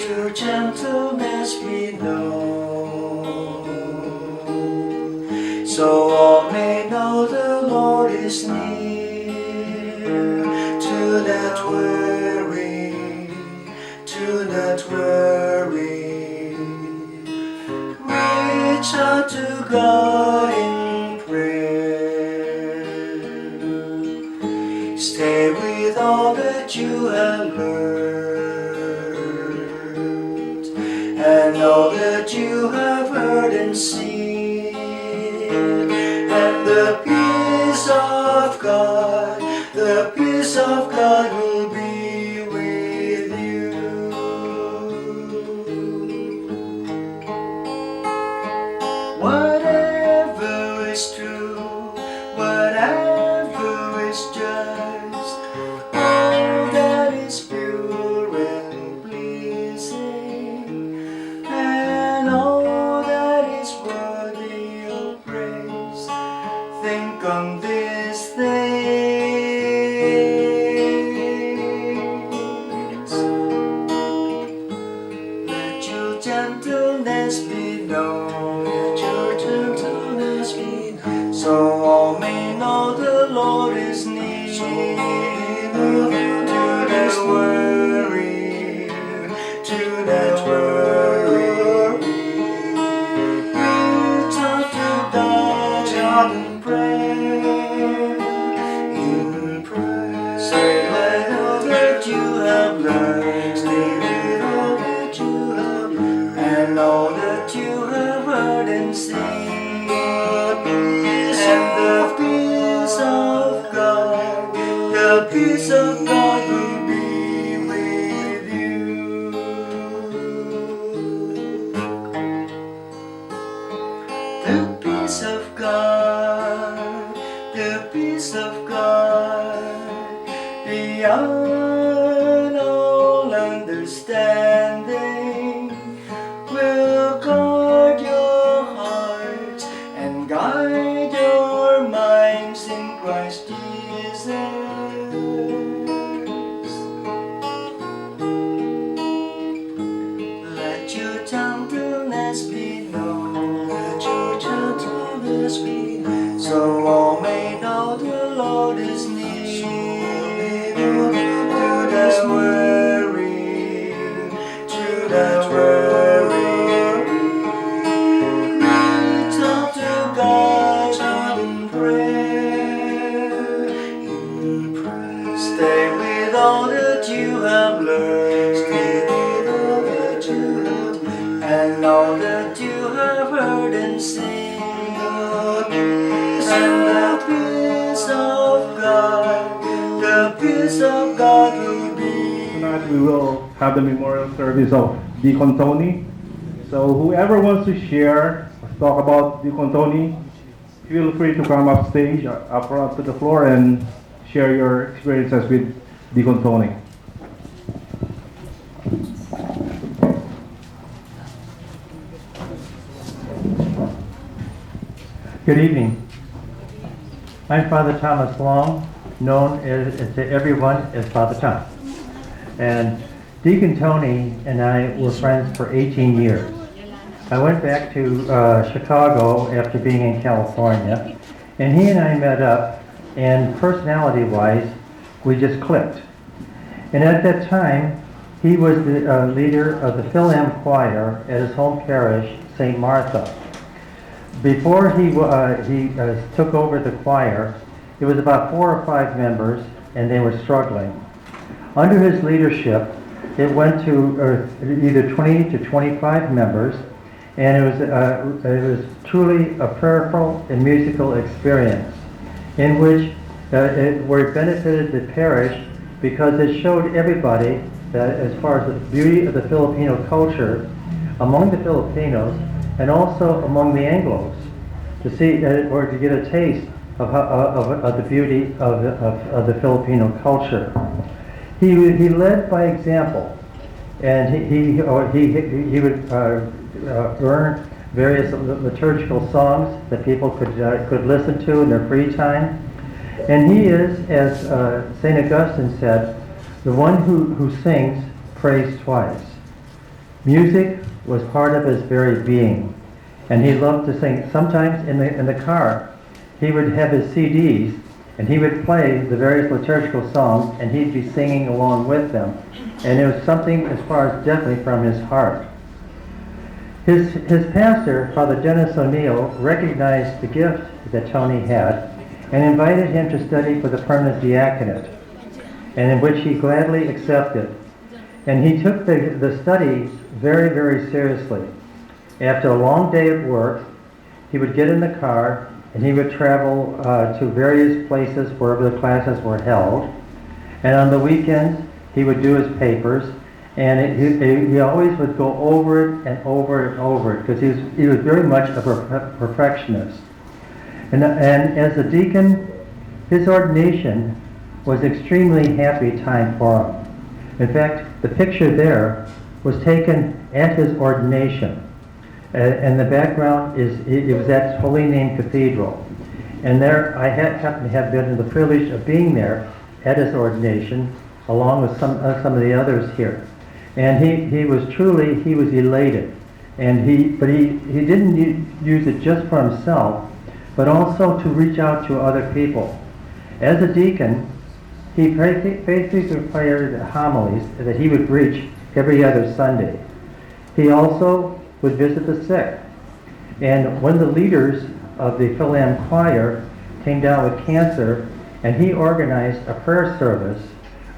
your gentleness be known, so all may know the Lord is near. Do not worry, do not worry. Reach out to God in prayer. Stay with all that you have learned, and all that you have heard and seen, and the peace of God, the peace of God will be with you. Whatever is true, whatever is just, all that is pure and pleasing, and all that is worthy of praise, think on these things. Let your gentleness be known, let your gentleness be known, so all may know the Lord is near. Do not worry, do not worry. Talk to God in prayer, in prayer. Say let all that you have learned, stay with all that you have learned, and all that you have heard and seen. And the peace of God, the peace of God will be with you. The peace of God, the peace of God, beyond all understanding, will guard your hearts and guide your minds in Christ Jesus. Let your gentleness be known, let your gentleness be known, so all may know the Lord is near. Do not worry, do not worry. Talk to God in prayer, in prayer. Stay with all that you have learned, stay with all that you have learned, and all that you have heard and seen. And the peace of God, the peace of God will be. Tonight we will have the memorial service of Deacon Tony. So whoever wants to share, talk about Deacon Tony, feel free to come up stage, up front to the floor, and share your experiences with Deacon Tony. Good evening. I'm Father Thomas Long, known to everyone as Father Tom. And Deacon Tony and I were friends for 18 years. I went back to Chicago after being in California, and he and I met up, and personality-wise, we just clicked. And at that time, he was the leader of the Phil-Am choir at his home parish, St. Martha. Before he took over the choir, it was about 4 or 5 members, and they were struggling. Under his leadership, it went to either 20 to 25 members, and it was truly a prayerful and musical experience, in which where it benefited the parish because it showed everybody that as far as the beauty of the Filipino culture among the Filipinos and also among the Anglos, to see or to get a taste of the beauty of the Filipino culture. He led by example, and he would learn various liturgical songs that people could listen to in their free time. And he is, as St. Augustine said, the one who sings prays twice. Music was part of his very being, and he loved to sing. Sometimes in the car, he would have his CDs, and he would play the various liturgical songs, and he'd be singing along with them. And it was something as far as definitely from his heart. His pastor, Father Dennis O'Neill, recognized the gift that Tony had and invited him to study for the permanent diaconate, and in which he gladly accepted. And he took the studies very, very seriously. After a long day at work, he would get in the car and he would travel to various places wherever the classes were held. And on the weekends, he would do his papers, and he always would go over it and over it and over it, because he was very much of a perfectionist. And as a deacon, his ordination was an extremely happy time for him. In fact, the picture there was taken at his ordination. And the background it was at Holy Name Cathedral. And there I happened to have been the privilege of being there at his ordination, along with some of the others here. And he was elated. And he didn't use it just for himself, but also to reach out to other people. As a deacon, he faithfully prepared homilies that he would preach every other Sunday. He also would visit the sick. And one of the leaders of the Philam choir came down with cancer, and he organized a prayer service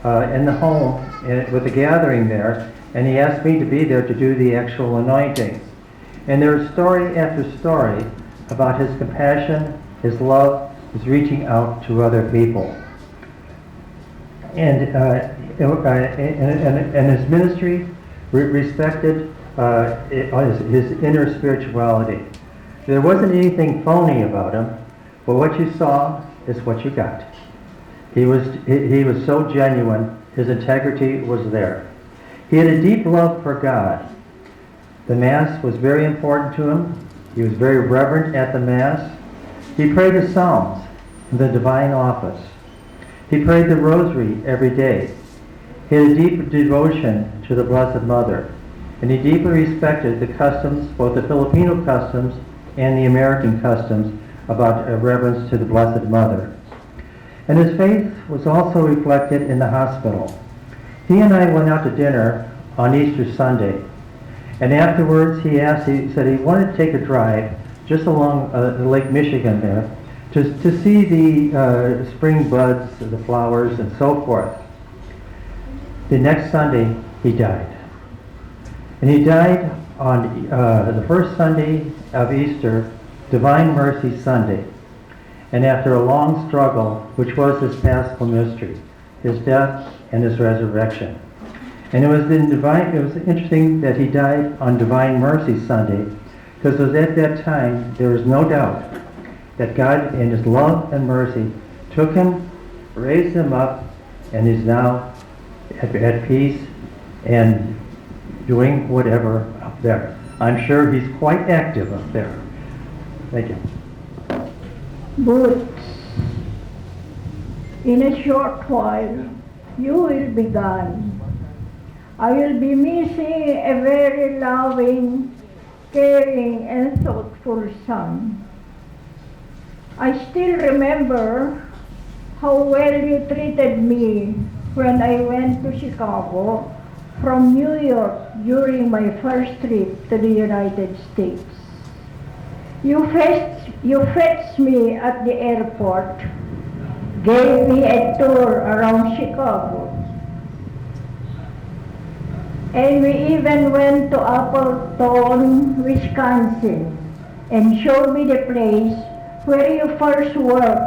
in the home with a gathering there, and he asked me to be there to do the actual anointing. And there was story after story about his compassion, his love, his reaching out to other people. And his ministry respected his inner spirituality. There wasn't anything phony about him, but what you saw is what you got. He was so genuine, his integrity was there. He had a deep love for God. The Mass was very important to him. He was very reverent at the Mass. He prayed the Psalms in the Divine Office. He prayed the Rosary every day. He had a deep devotion to the Blessed Mother, and he deeply respected the customs, both the Filipino customs and the American customs, about reverence to the Blessed Mother. And his faith was also reflected in the hospital. He and I went out to dinner on Easter Sunday, and afterwards he said he wanted to take a drive just along Lake Michigan there to see the spring buds, the flowers, and so forth. The next Sunday, he died. And he died on the first Sunday of Easter, Divine Mercy Sunday. And after a long struggle, which was his paschal mystery, his death and his resurrection. And it was interesting that he died on Divine Mercy Sunday, because it was at that time there was no doubt that God, in his love and mercy, took him, raised him up, and is now at peace and doing whatever up there. I'm sure he's quite active up there. Thank you. Butch, in a short while, you will be gone. I will be missing a very loving, caring, and thoughtful son. I still remember how well you treated me when I went to Chicago from New York during my first trip to the United States. You fetched me at the airport, gave me a tour around Chicago, and we even went to Appleton, Wisconsin, and showed me the place where you first worked.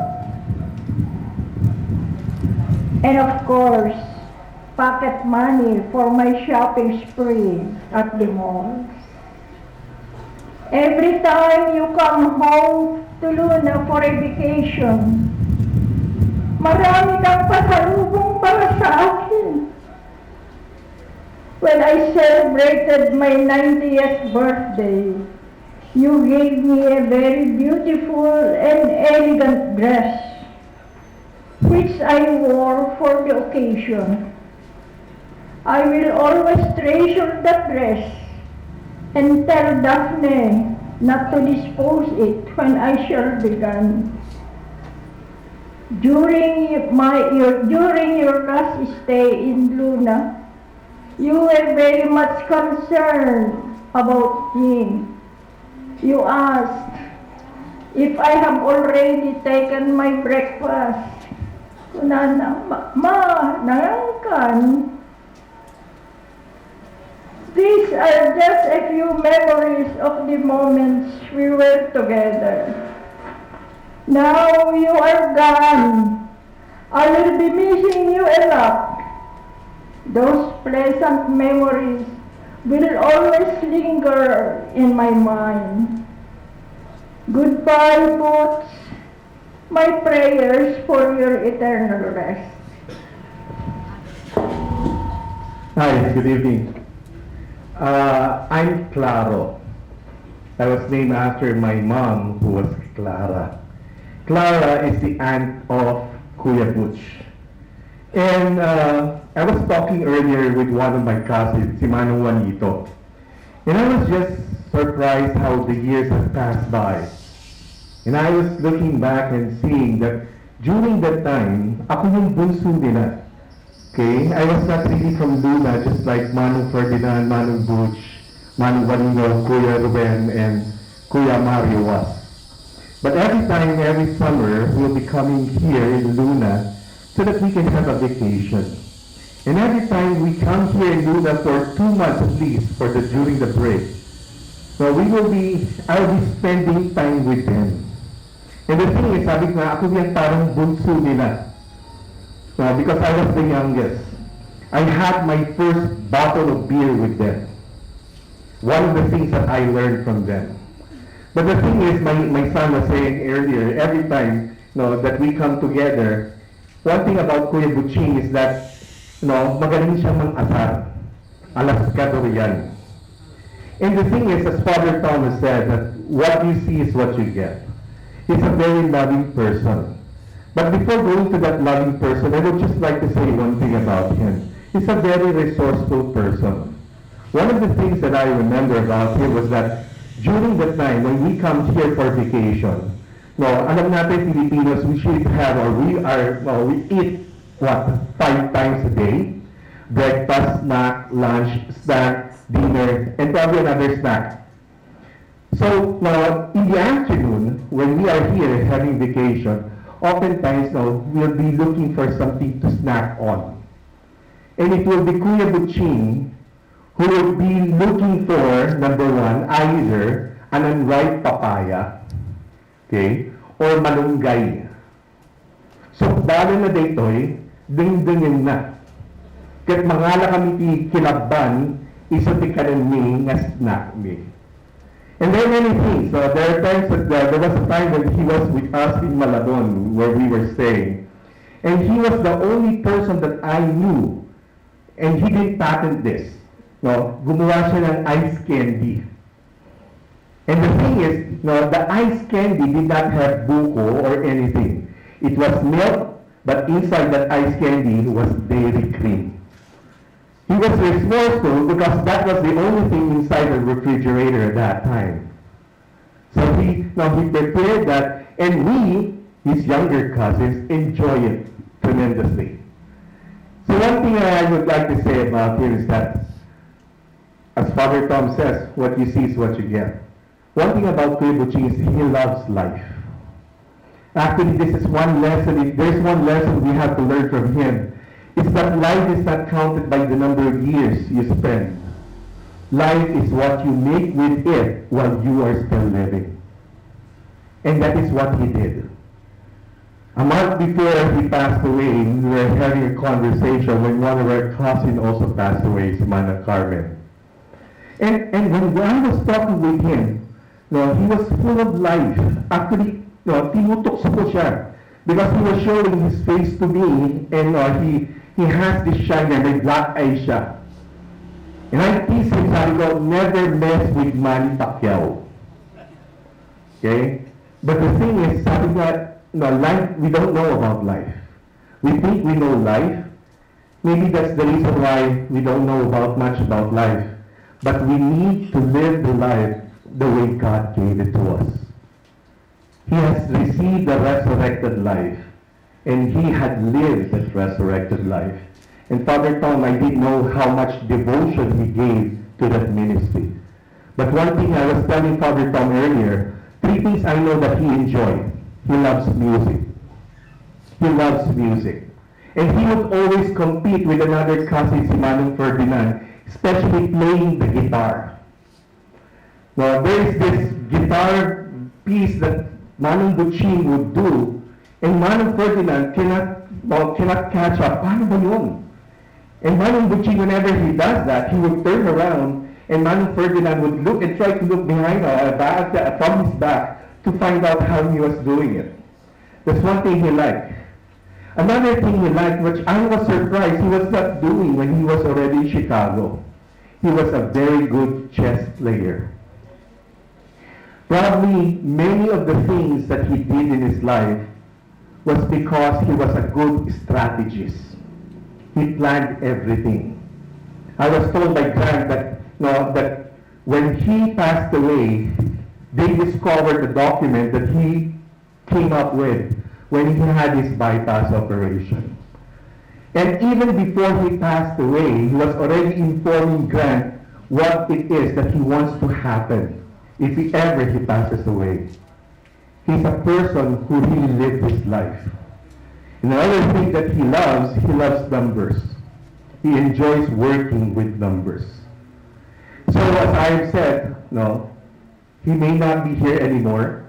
And of course, pocket money for my shopping spree at the malls. Every time you come home to Luna for a vacation, marami kang pasalubong para sa akin. When I celebrated my 90th birthday, you gave me a very beautiful and elegant dress, which I wore for the occasion. I will always treasure that dress and tell Daphne not to dispose it when I shall be gone. During your last stay in Luna, you were very much concerned about me. You asked if I have already taken my breakfast. Kunana, ma, nangangkan. These are just a few memories of the moments we were together. Now you are gone. I will be missing you a lot. Those pleasant memories will always linger in my mind. Goodbye, Butch. My prayers for your eternal rest. Hi, good evening. I'm Claro. I was named after my mom, who was Clara. Clara is the aunt of Kuya Butch. And I was talking earlier with one of my cousins, si Manong Juanito. And I was just surprised how the years have passed by. And I was looking back and seeing that during that time, ako yung bunso nila. Okay? I was not really from Luna, just like Manong Ferdinand, Manong Butch, Manong Juanito, Kuya Ruben, and Kuya Mario was. But every time, every summer, we'll be coming here in Luna so that we can have a vacation. And every time we come here in Luna for 2 months at least during the break, so I'll be spending time with them. And the thing is, sabi ko nga, ako yan parang bunso nila. So, because I was the youngest. I had my first bottle of beer with them. One of the things that I learned from them. But the thing is, my son was saying earlier, every time that we come together, one thing about Kuya Butching is that magaling siya mang-asar. Alaskado yan. And the thing is, as Father Thomas said, that what you see is what you get. He's a very loving person. But before going to that loving person, I would just like to say one thing about him. He's a very resourceful person. One of the things that I remember about him was that during the time when we come here for vacation, alam natin Filipinos, we should have, we eat, 5 times a day? Breakfast, snack, lunch, snack, dinner, and probably another snack. So, in the afternoon, when we are here having vacation, oftentimes we'll be looking for something to snack on. And it will be Kuya Butching who will be looking for, number one, either an unripe papaya, okay, or malunggay. So, balo na daytoy, ding-dingin na. Kat mangala kami ti kilaban, isa ti kanan mi nga snack mi. And there are many things. There are times that there was a time when he was with us in Malabon, where we were staying. And he was the only person that I knew, and he didn't patent this. Gumawa siya ng ice candy. And the thing is, the ice candy did not have buko or anything. It was milk, but inside that ice candy was dairy cream. He was resourceful because that was the only thing inside the refrigerator at that time. So he prepared that, and we, his younger cousins, enjoy it tremendously. So one thing I would like to say about him is that, as Father Tom says, what you see is what you get. One thing about Kuya Butching is he loves life. Actually, this is one lesson. If there's one lesson we have to learn from him, it's that life is not counted by the number of years you spend. Life is what you make with it while you are still living. And that is what he did. A month before he passed away, we were having a conversation when one of our cousins also passed away, Samana Carmen. And when I was talking with him, he was full of life. Actually, tinutok ko siya. Because he was showing his face to me, and he has this shiner, may black eyes siya. And I tease him, sabi ko, never mess with Manny Pacquiao. Okay? But the thing is, sabi nga, life, we don't know about life. We think we know life. Maybe that's the reason why we don't know much about life. but we need to live the life the way God gave it to us. He has received the resurrected life, and he had lived that resurrected life. And Father Tom, I didn't know how much devotion he gave to that ministry. But one thing I was telling Father Tom earlier, 3 things I know that he enjoyed. He loves music. He loves music. And he would always compete with another cousin, si Manong Ferdinand, especially playing the guitar. Now, there is this guitar piece that Manong Butch would do, and Manong Ferdinand cannot catch up. Paano ba yun? And Manong Butch, whenever he does that, he would turn around, and Manong Ferdinand would look and try to look behind from his back to find out how he was doing it. That's one thing he liked. Another thing he liked, which I was surprised he was not doing when he was already in Chicago. He was a very good chess player. Probably many of the things that he did in his life was because he was a good strategist. He planned everything. I was told by Grant that when he passed away, they discovered the document that he came up with when he had his bypass operation. And even before he passed away, he was already informing Grant what it is that he wants to happen if he passes away. He's a person who really lived his life. And another thing that he loves numbers. He enjoys working with numbers. So as I've said, he may not be here anymore.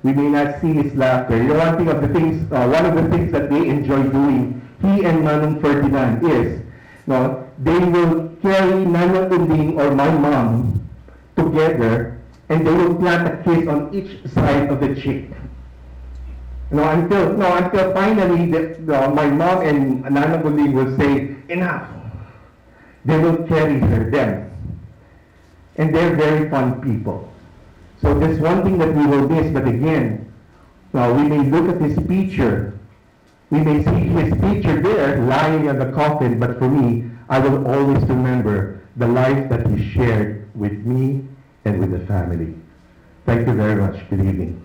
We may not see his laughter. One of the things that they enjoy doing, he and Manong Ferdinand, is they will carry Nanang Unding or my mom together, and they will plant a kiss on each side of the cheek. Until finally my mom and Nanang Unding will say, enough. They will carry them. And they're very fun people. So there's one thing that we will miss, but again, we may look at his picture. We may see his picture there lying on the coffin, but for me, I will always remember the life that he shared with me and with the family. Thank you very much. Good evening.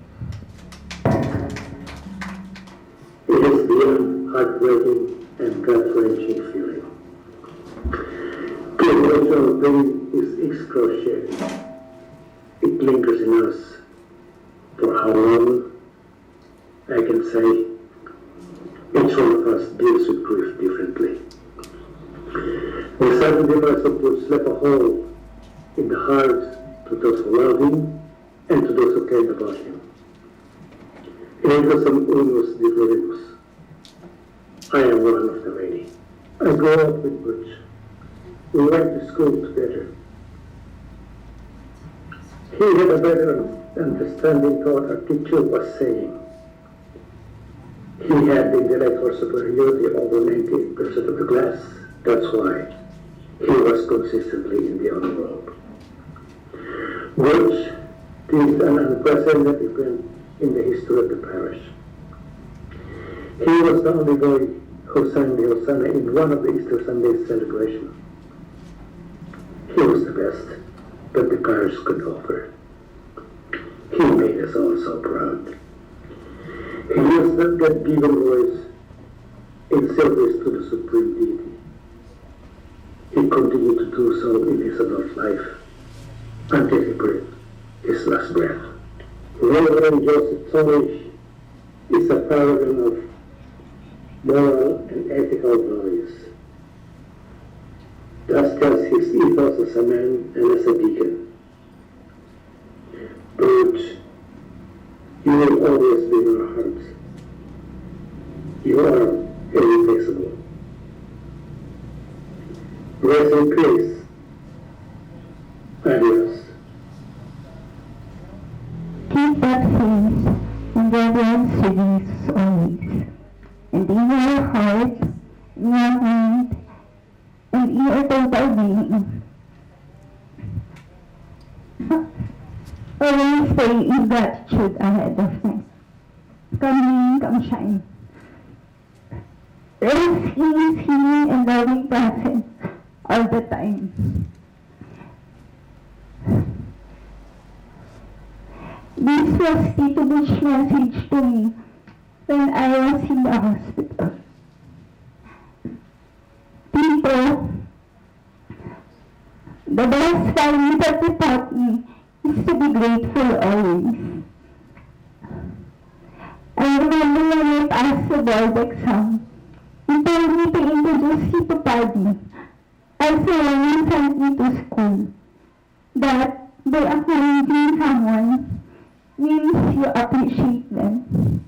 It has been heartbreaking and gut-wrenching feeling. The emotional pain is excruciating. It lingers in us. For how long? I can say each one of us deals with grief differently. The sudden demise of Butch left a hole in the hearts to those who love him and to those who cared about him. It was an almost different. I am one of the many. I grew up with Butch. We went to school together. He had a better understanding to what our teacher was saying. He had intellectual superiority over 98% of the class. That's why he was consistently in the honor roll. Which did an unprecedented event in the history of the parish. He was the only boy who sang the Hosanna in one of the Easter Sunday celebrations. He was the best that the parish could offer. He made us all so proud. He used that God-given voice in service to the Supreme Deity. He continued to do so in his adult life until he breathed his last breath. Reverend Joseph Tomish is a paragon of moral and ethical values. That's just his ethos as a man and as a deacon. Butch, you will always be in our hearts. You are irreplaceable. Rest in peace. Adios. Keep that faith in the Lord's service always, and in your heart, in your mind, and in your total being. Always stay in gratitude ahead of time. Come rain, come shine. Rest in His healing and loving presence all the time. This was Tito Butch's message to me when I was in the hospital. Tito, the best value that you taught me is to be grateful always. I remember when I passed the board exam, he told me to introduce you to Paddy as the one who sent me to school. That by acknowledging someone means you appreciate them.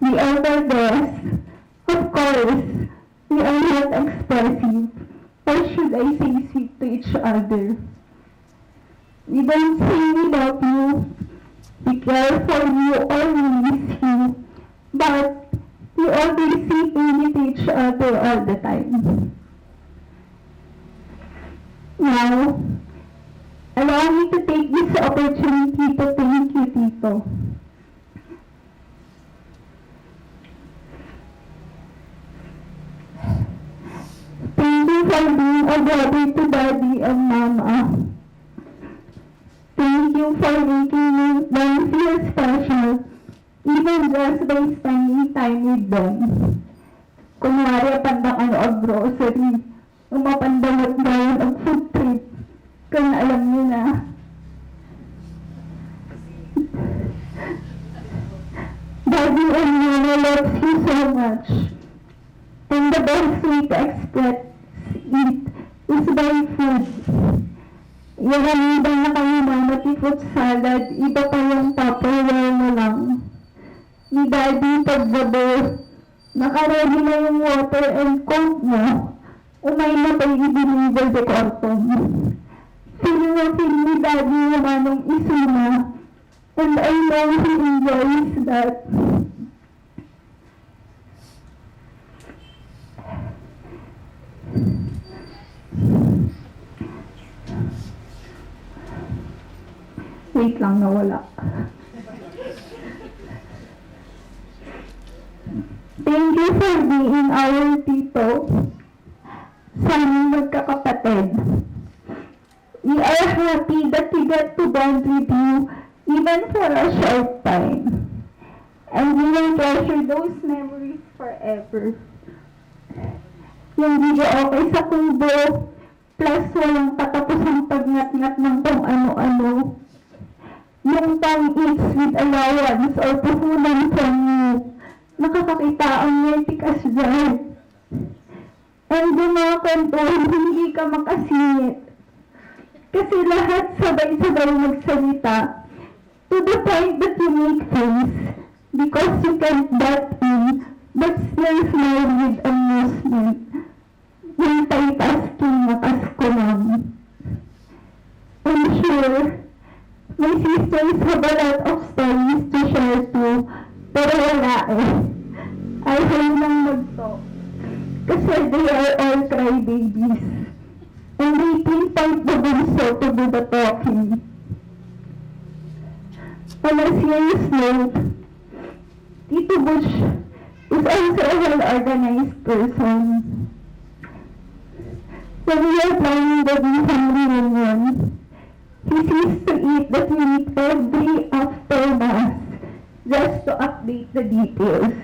We are Valdez. Of course, we are not expressive, or should I say sweet to each other. We don't say we love you, we care for you, or we miss you, but we always say thank to each other all the time. Now, allow me to take this opportunity to thank you, Tito. Thank you for being a brother to Daddy and Mama. Thank you for making them feel special, even just by spending time with them. Kunwari, pandang ang grocery, umapandamot gawin ang food trip, kung alam niyo na. Daddy and Mama loves you so much. And the best way to express it is by food. Yung iba na kayo Mama fruit salad, iba pa yung Tupperware mo lang. Ni Daddy paggabi, nakaready na yung water and coke mo, umay na pa yung i-deliver the carton. Feel na feel ni Daddy yung manong isuna, and I know he enjoys that. Wait lang, nawala. Thank you for being our Tito. Sana magkakapatid. We are happy that we get to bond with you even for a short time. And we will treasure those memories forever. Yung video okay sa kubo, plus walang katapusang pagnat-ngat ng kung ano-ano. Yung time-eats with allowance or puhunan from you. Nakakakita ang metikas dyan. And yung mga kwentuhan, hindi ka makasingit. Kasi lahat sabay-sabay magsalita. To the point that you make face. Because you can't butt in, but still smile with amusement. Yung type-asking na Pasko lang. I'm sure my sisters have a lot of stories to share too, pero wala eh. I heard lang mag-talk. Kasi they are all crybabies. And they pinpoint the bunso to do the talking. On a serious note, Tito Butch is also a well-organized person. When we are planning the family reunion, he sees to it that we meet every after Mass just to update the details.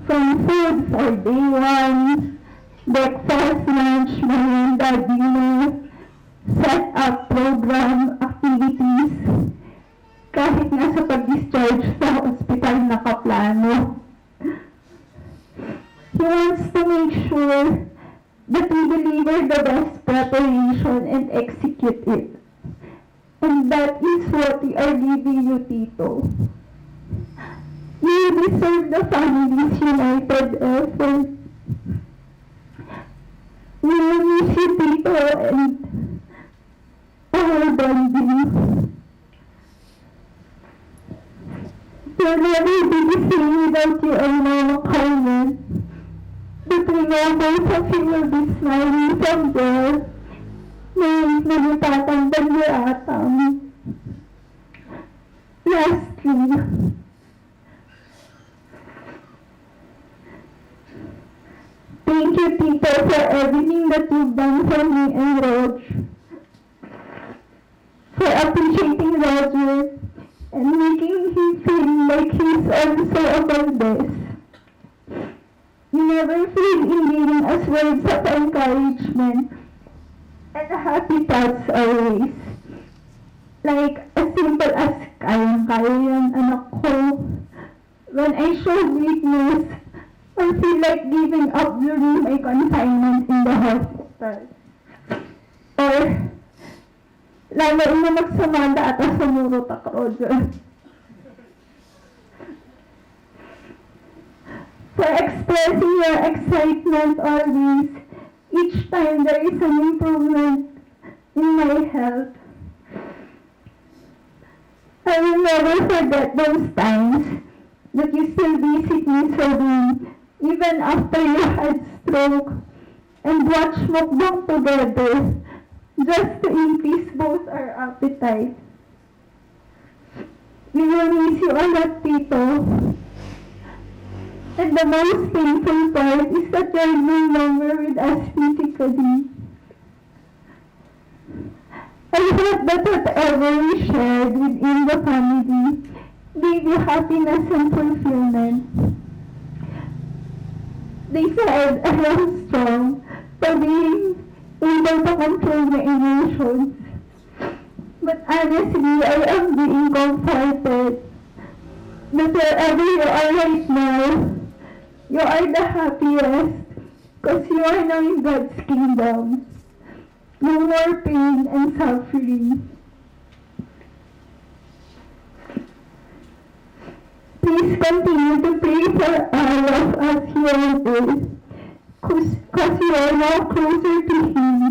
From food for day one, breakfast, lunch, merienda, dinner, set up program, activities, kahit nasa pag-discharge sa hospital nakaplano. He wants to make sure that we deliver the best preparation and execute it. And that is what we are giving you, Tito. You deserve the family's united effort. We will miss you, Tito, and our bonding. You'll never be the same without you and Mama Carmen. But we know both of you will be smiling from there. Ngayon na natatandaan niyo atam. Lastly, thank you, Tito, for everything that you've done for me and Rog. For appreciating Roger Pastor Valdez. You never fail in giving us words of encouragement and happy thoughts always. Like as simple as kayang-kaya yan, anak ko. When I show weakness or feel like giving up during my confinement in the hospital. Or lalo na nagsamanda at sumurot ako dyan. For expressing your excitement always each time there is an improvement in my health. I will never forget those times that you still visit me so even after you had stroke and watch mukbang together just to increase both our appetite. We will miss you a lot, Tito. And the most painful part is that you're no longer with us physically. I hope that whatever we shared within the family gave you happiness and fulfillment. They said I am strong for being able to control my emotions. But honestly, I am being comforted that wherever you are right now, you are the happiest because you are now in God's kingdom. No more pain and suffering. Please continue to pray for all of us here because you are now closer to Him.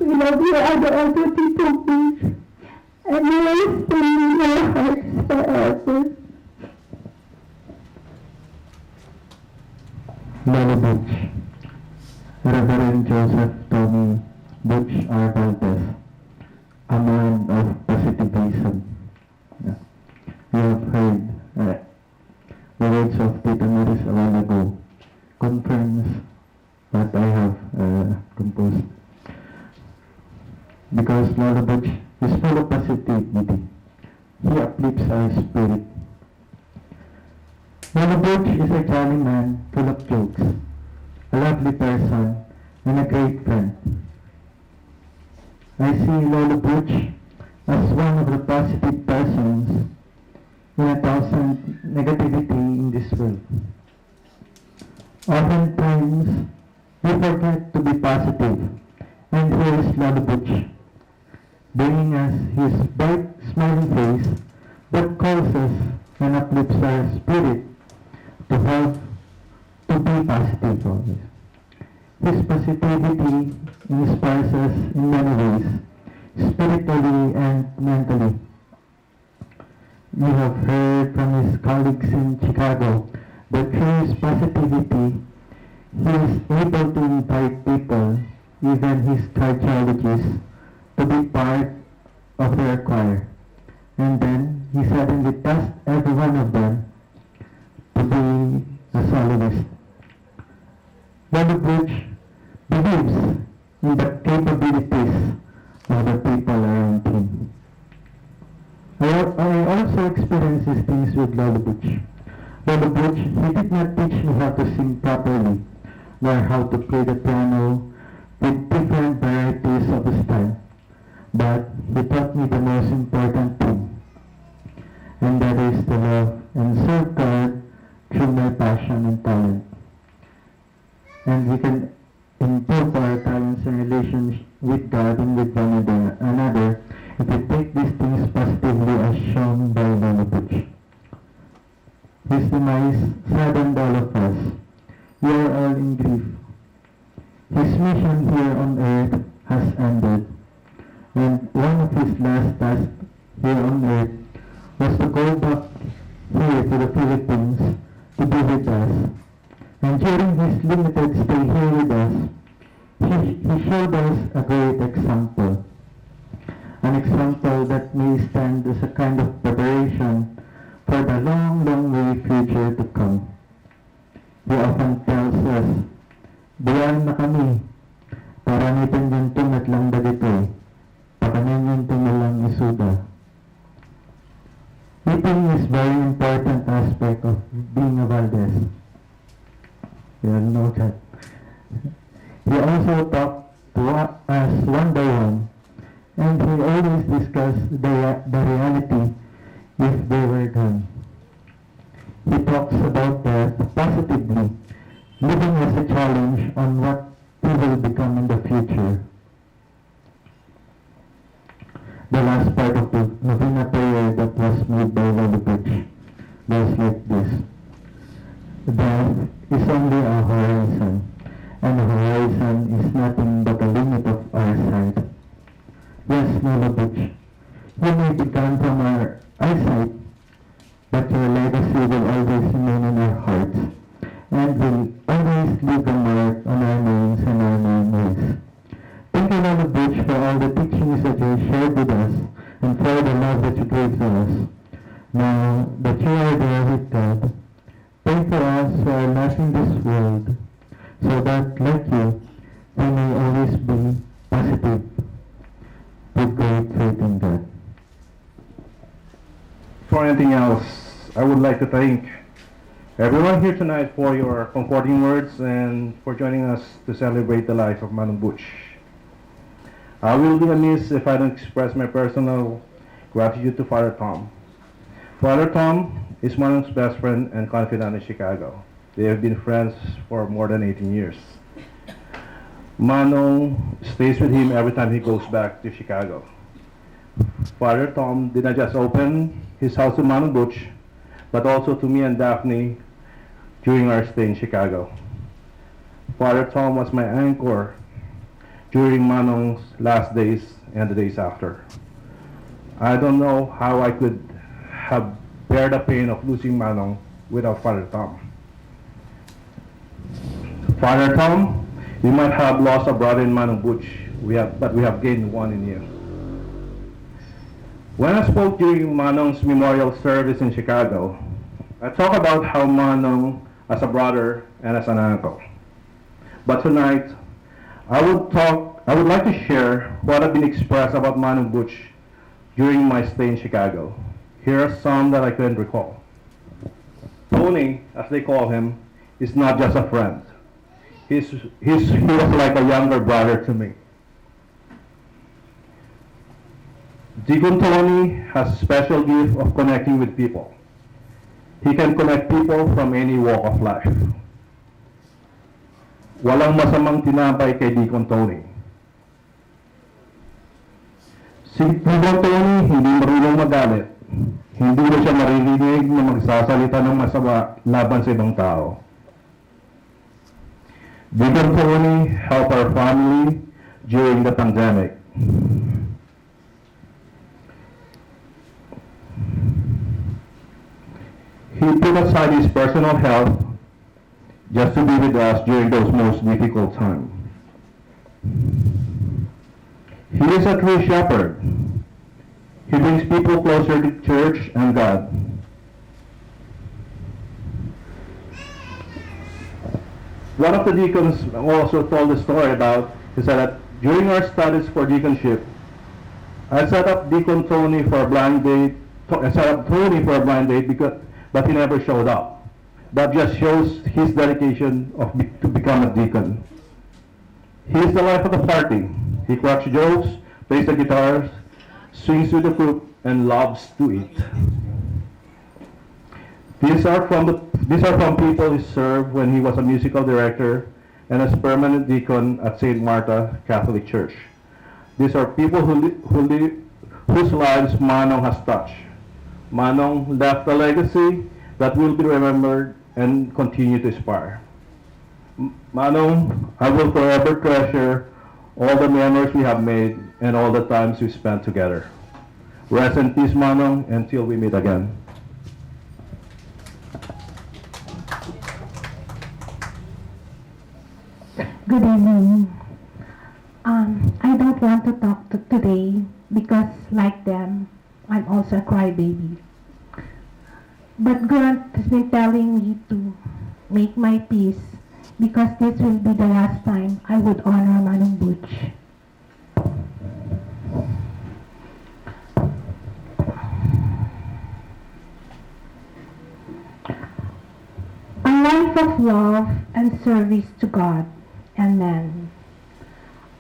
We love you, Ado Tito Butch, and you will stay in our hearts forever. Lolo Butch, Reverend Joseph Tony Butch R. Valdez, a man of positivism. You have heard the words of Tita Maris a while ago, confirms what I have composed. Because Lolo Butch is full of positivity. He uplifts our spirit. Lolo Butch is a jolly man, full of jokes, a lovely person, and a great friend. I see Lolo Butch as one of the positive persons in 1,000 negativity in this world. Oftentimes, we forget to be positive, and here is Lolo Butch, bringing us his bright, smiling face that calls us and uplifts our spirit to be positive always. His positivity inspires us in many ways, spiritually and mentally. We have heard from his colleagues in Chicago that through his positivity, he is able to invite people, even his cardiologists, to be part of their choir. And then he suddenly tasked every one of them to be a soloist. Lolo Butch believes in the capabilities of the people around him. I also experienced these things with Lolo Butch. Lolo Butch, he did not teach me how to sing properly, nor how to play the piano with different varieties of the style. But he taught me the most important thing, and that is to love and serve God through my passion and talent. And we can improve our talents and relations with God and with one another if we take these things positively as shown by Lolo Butch. His demise saddened all of us. We are all in grief. His mission here on earth has ended, and one of his last tasks here on earth was to go back here to the Philippines to be with us. And during his limited stay here with us, he showed us a great example. An example that may stand as a kind of preparation for the long, long way future to come. He often tells us, "Buwan na kami, parangitan yung tunat lang dagito, pakanan yung tumalang ayuda. Eating is very important aspect of being a Valdez. You all know that. He also talked to us one by one, and he always discussed the reality if they were done. He talks about death positively, giving us a challenge on what we will become in the future. The last part of the novena prayer that was made by Butch goes like this. Death is only a horizon, and a horizon is nothing but a limit of our sight. Yes, Lolo Butch, you may be gone from our eyesight, but your legacy will always remain in our hearts, and will always leave a mark on our names and our memories. Thank you, Lolo Butch, for all the teachings that you shared with us, and for the love that you gave to us. Now that you are there with God, pray for us who are not in this world, so that, like you, we may always be positive with great faith in God. Before anything else, I would like to thank everyone here tonight for your comforting words and for joining us to celebrate the life of Manong Butch. I will be amiss if I don't express my personal gratitude to Father Tom. Father Tom is Manong's best friend and confidant in Chicago. They have been friends for more than 18 years. Manong stays with him every time he goes back to Chicago. Father Tom did not just open his house to Manong Butch, but also to me and Daphne during our stay in Chicago. Father Tom was my anchor during Manong's last days and the days after. I don't know how I could have bear the pain of losing Manong without Father Tom. Father Tom, we might have lost a brother in Manong Butch, but we have gained one in you. When I spoke during Manong's memorial service in Chicago, I talked about how Manong as a brother and as an uncle. But tonight, I would like to share what had been expressed about Manong Butch during my stay in Chicago. Here are some that I couldn't recall. Tony, as they call him, is not just a friend. He was like a younger brother to me. Deacon Tony has a special gift of connecting with people. He can connect people from any walk of life. Walang masamang tinapay kay Deacon Tony. Si Deacon Tony hindi marunong magalit. Hindi na siya maririnig na magsasalita ng masama laban sa ibang tao. Deacon Tony helped our family during the pandemic. He put aside his personal health just to be with us during those most difficult times. He is a true shepherd. He brings people closer to church and God. One of the deacons also told a story about, he said that during our studies for deaconship, I set up Deacon Tony for a blind date, but he never showed up. That just shows his dedication to become a deacon. He is the life of the party. He cracks jokes, plays the guitars, swings with the group, and loves to eat. These are from people he served when he was a musical director and as permanent deacon at St. Martha Catholic Church. These are people whose lives Manong has touched. Manong left a legacy that will be remembered and continue to inspire. Manong, I will forever treasure all the memories we have made and all the times we spent together. Rest in peace, Manong, until we meet again. Good evening. I don't want to talk today because, like them, I'm also a crybaby. But God has been telling me to make my peace because this will be the last time I would honor Manong Butch. life of love and service to God and man.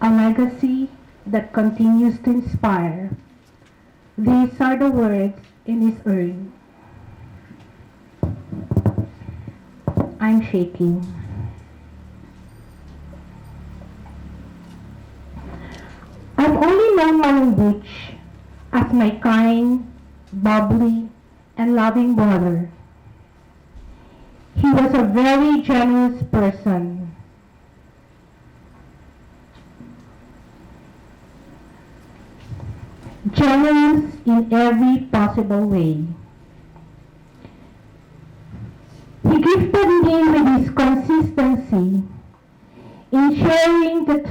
A legacy that continues to inspire. These are the words in his urn. I'm shaking. I've only known Manong Butch as my kind, bubbly, and loving brother. He was a very generous person. Generous in every possible way. He gifted me with his consistency in sharing his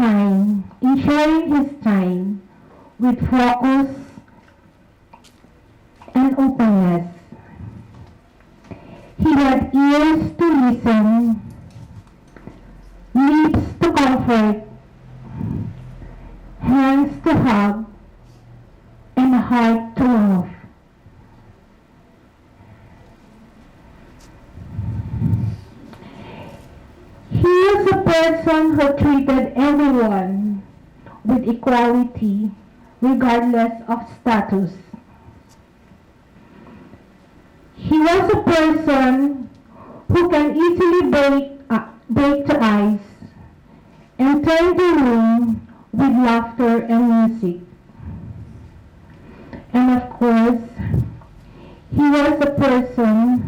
time with focus and openness. He had ears to listen, lips to comfort, hands to hug, and a heart to love. He was a person who treated everyone with equality, regardless of status. He was a person who can easily break the ice and turn the room with laughter and music. And of course, he was a person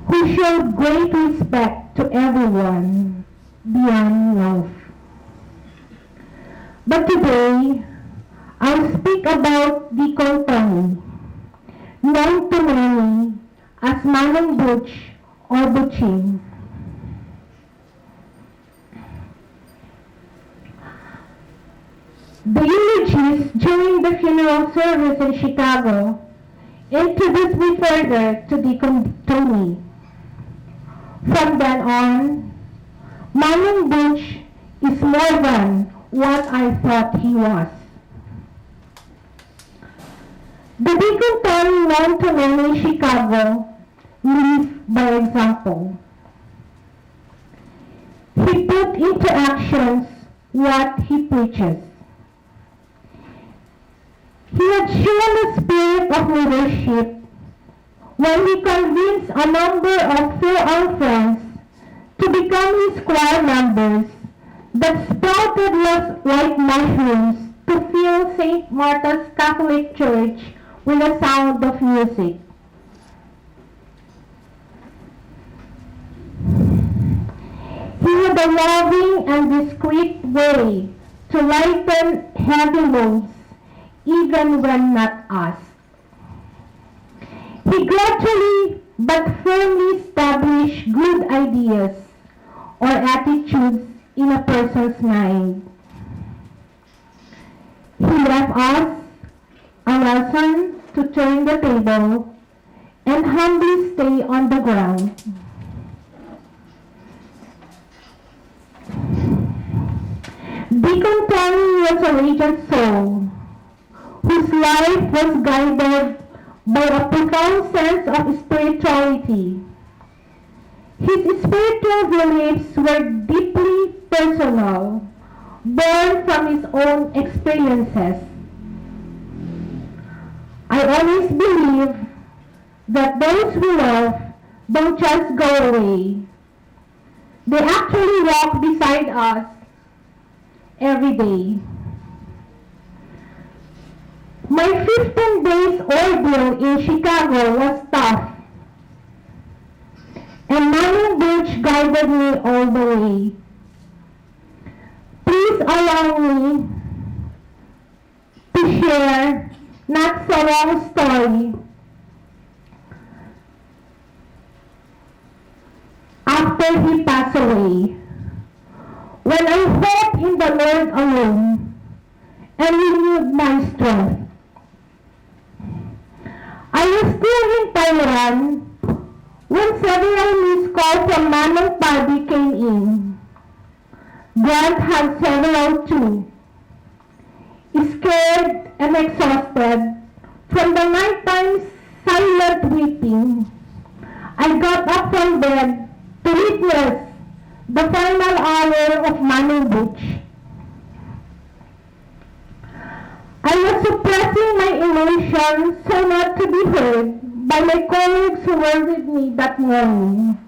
who showed great respect to everyone beyond love. But today, I'll speak about Deacon Tony, known to many as Manong Butch or Butching. The eulogies during the funeral service in Chicago introduced me further to Deacon Tony. From then on, Manong Butch is more than what I thought he was. The Deacon Tony known to many in Chicago lives by example. He put into actions what he preaches. He had shown a spirit of leadership when he convinced a number of fellow friends to become his choir members that sprouted like mushrooms to fill St. Martha's Catholic Church with the sound of music. He had a loving and discreet way to lighten heavy loads even when not asked. He gradually but firmly established good ideas or attitudes in a person's mind. He left us a lesson to turn the table and humbly stay on the ground. Deacon Tony was a radiant soul whose life was guided by a profound sense of spirituality. His spiritual beliefs were deeply personal, born from his own experiences. I always believe that those who love don't just go away. They actually walk beside us every day. My 15 days ordeal in Chicago was tough, and Manong Butch guided me all the way. Please allow me to share not so long story after he passed away, when I hope in the Lord alone and renewed my strength. I was still in Taiwan when several missed calls from Manong Paddy came in. Grant had several too. Scared and exhausted from the nighttime silent weeping, I got up from bed to witness the final hour of Manong Butch. I was suppressing my emotions so not to be heard by my colleagues who were with me that morning.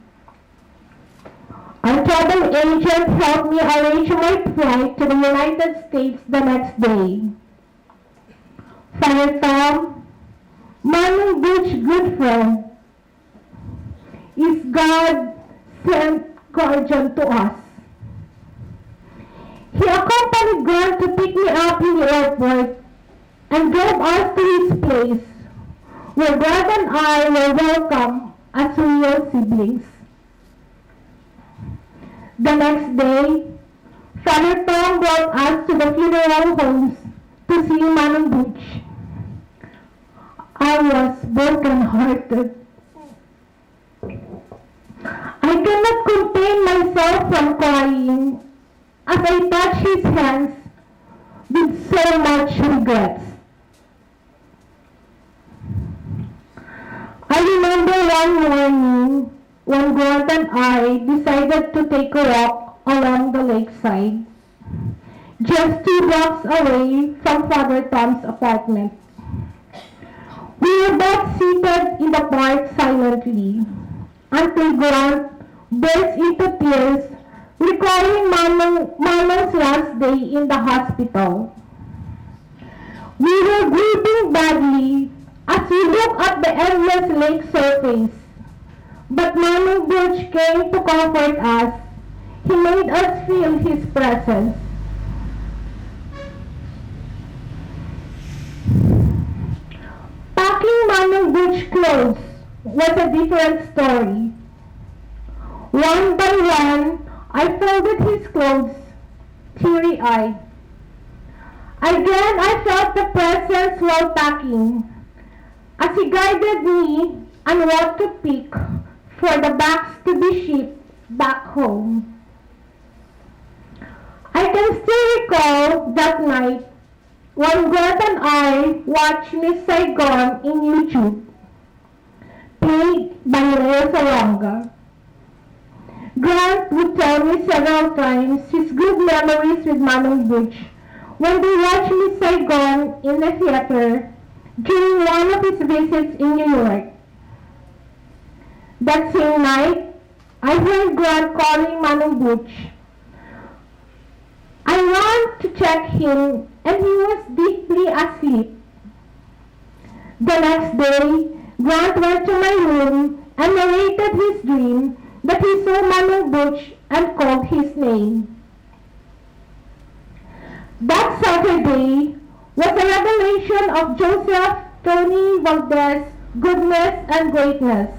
Our travel agent helped me arrange my flight to the United States the next day. Father Tom, Manong Butch's good friend, is God sent guardian to us. He accompanied Grant to pick me up in the airport and drove us to his place, where Grant and I were welcome as real siblings. The next day, Father Tom brought us to the funeral homes to see Manong Butch. I was broken-hearted. I cannot contain myself from crying as I touched his hands with so much regrets. I remember one morning when Grant and I decided to take a walk along the lakeside, just 2 blocks away from Father Tom's apartment. We were both seated in the park silently until Grant burst into tears, recalling Manong's last day in the hospital. We were grieving badly as we looked at the endless lake surface, but Manong Butch came to comfort us. He made us feel his presence. Packing Manong Butch clothes was a different story. One by one, I folded his clothes, teary-eyed. Again, I felt the presence while packing, as he guided me on what to pick for the bags to be shipped back home. I can still recall that night when Grant and I watched Miss Saigon in YouTube, played by Leo Salonga. Grant would tell me several times his good memories with Manong Butch when they watched Miss Saigon in the theater during one of his visits in New York. That same night, I heard Grant calling Manong Butch. I ran to check him and he was deeply asleep. The next day, Grant went to my room and narrated his dream that he saw Manong Butch and called his name. That Saturday was a revelation of Joseph Tony Valdez' goodness and greatness.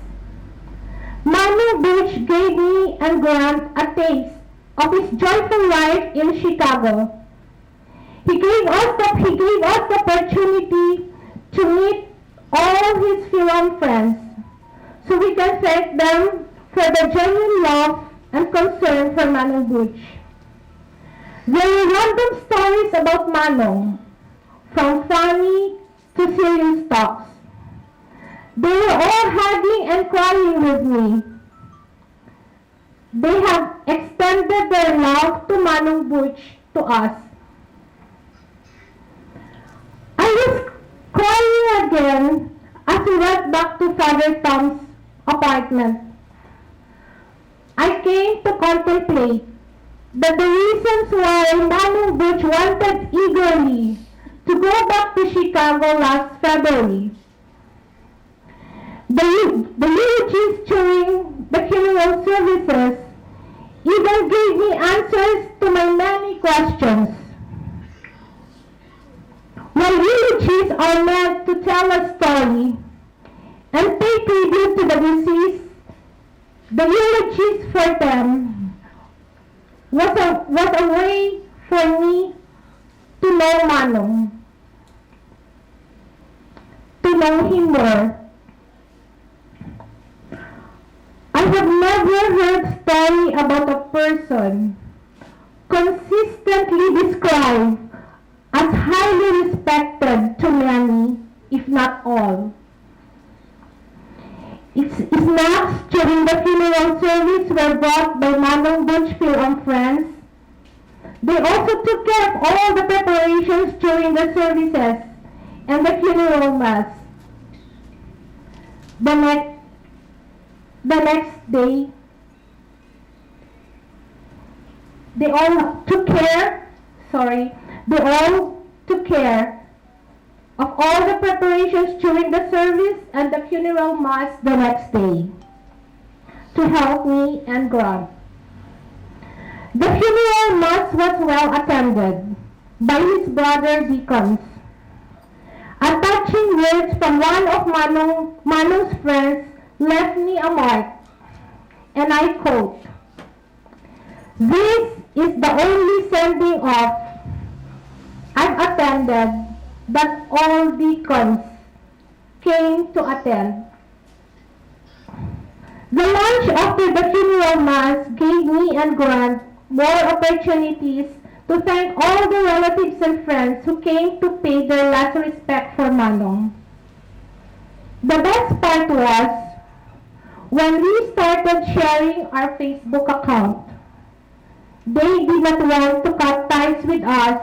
Manong Butch gave me and Grant a taste of his joyful life in Chicago. He gave us the opportunity to meet all his film friends, so we can thank them for the genuine love and concern for Manong Butch. There were random stories about Manong, from funny to serious talks. They were all hugging and crying with me. They have extended their love to Manong Butch to us. I was crying again as we went back to Father Tom's apartment. I came to contemplate that the reasons why Manong Butch wanted eagerly to go back to Chicago last February. The eulogies during the funeral services even gave me answers to my many questions. While eulogies are meant to tell a story and pay tribute to the deceased, the eulogies for them was a way for me to know Manong, to know him more. I have never heard a story about a person consistently described as highly respected to many, if not all. Snacks during the funeral service were brought by Manong Butch and friends. They also took care of all the preparations during the services and the funeral mass. The next day, they all took care of all the preparations during the service and the funeral mass the next day to help me and Grant. The funeral mass was well attended by his brother Deacons. A touching words from one of Manong's friends left me a mark, and I quote, "This is the only sending off I've attended that all deacons came to attend." The lunch after the funeral mass gave me and Grant more opportunities to thank all the relatives and friends who came to pay their last respect for Manong. The best part was when we started sharing our Facebook account. They did not want to cut ties with us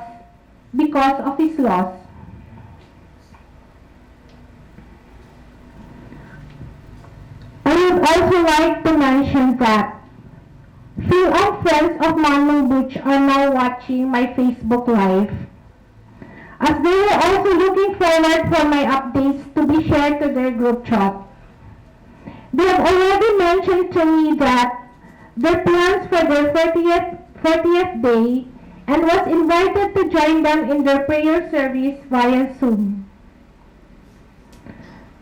because of his loss. I would also like to mention that few of friends of Manong Butch are now watching my Facebook Live, as they were also looking forward for my updates to be shared to their group chat. They have already mentioned to me that their plans for their 40th day and was invited to join them in their prayer service via Zoom.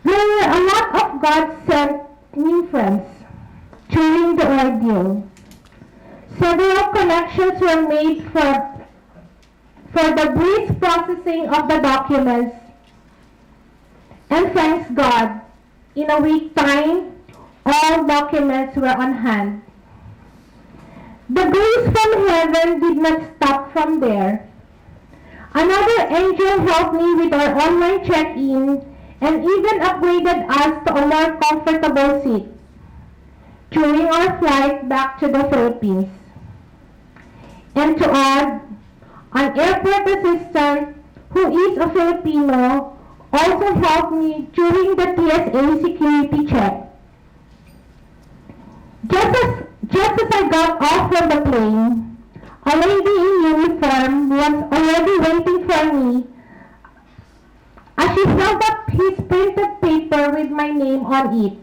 There were a lot of God-sent new friends during the ordeal. Several connections were made for the brief processing of the documents, and thanks God, in a week's time, all documents were on hand. The grace from heaven did not stop from there. Another angel helped me with our online check-in and even upgraded us to a more comfortable seat during our flight back to the Philippines. And to add, an airport assistant who is a Filipino also helped me during the TSA security check. Just as I got off from the plane, a lady in uniform was already waiting for me as she held up his printed paper with my name on it.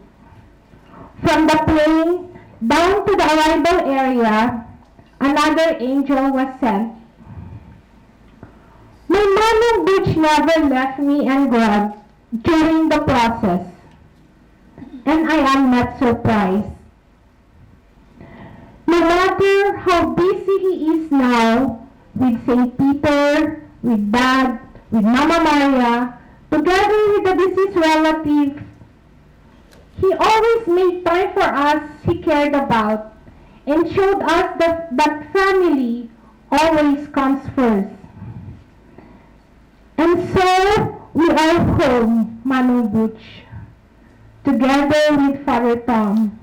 From the plane down to the arrival area, another angel was sent. My Manong Butch never left me and Grant during the process, and I am not surprised. No matter how busy he is now with St. Peter, with Dad, with Mama Maria, together with the deceased relative, he always made time for us he cared about and showed us that family always comes first. And so, we are home, Manong Butch, together with Father Tom.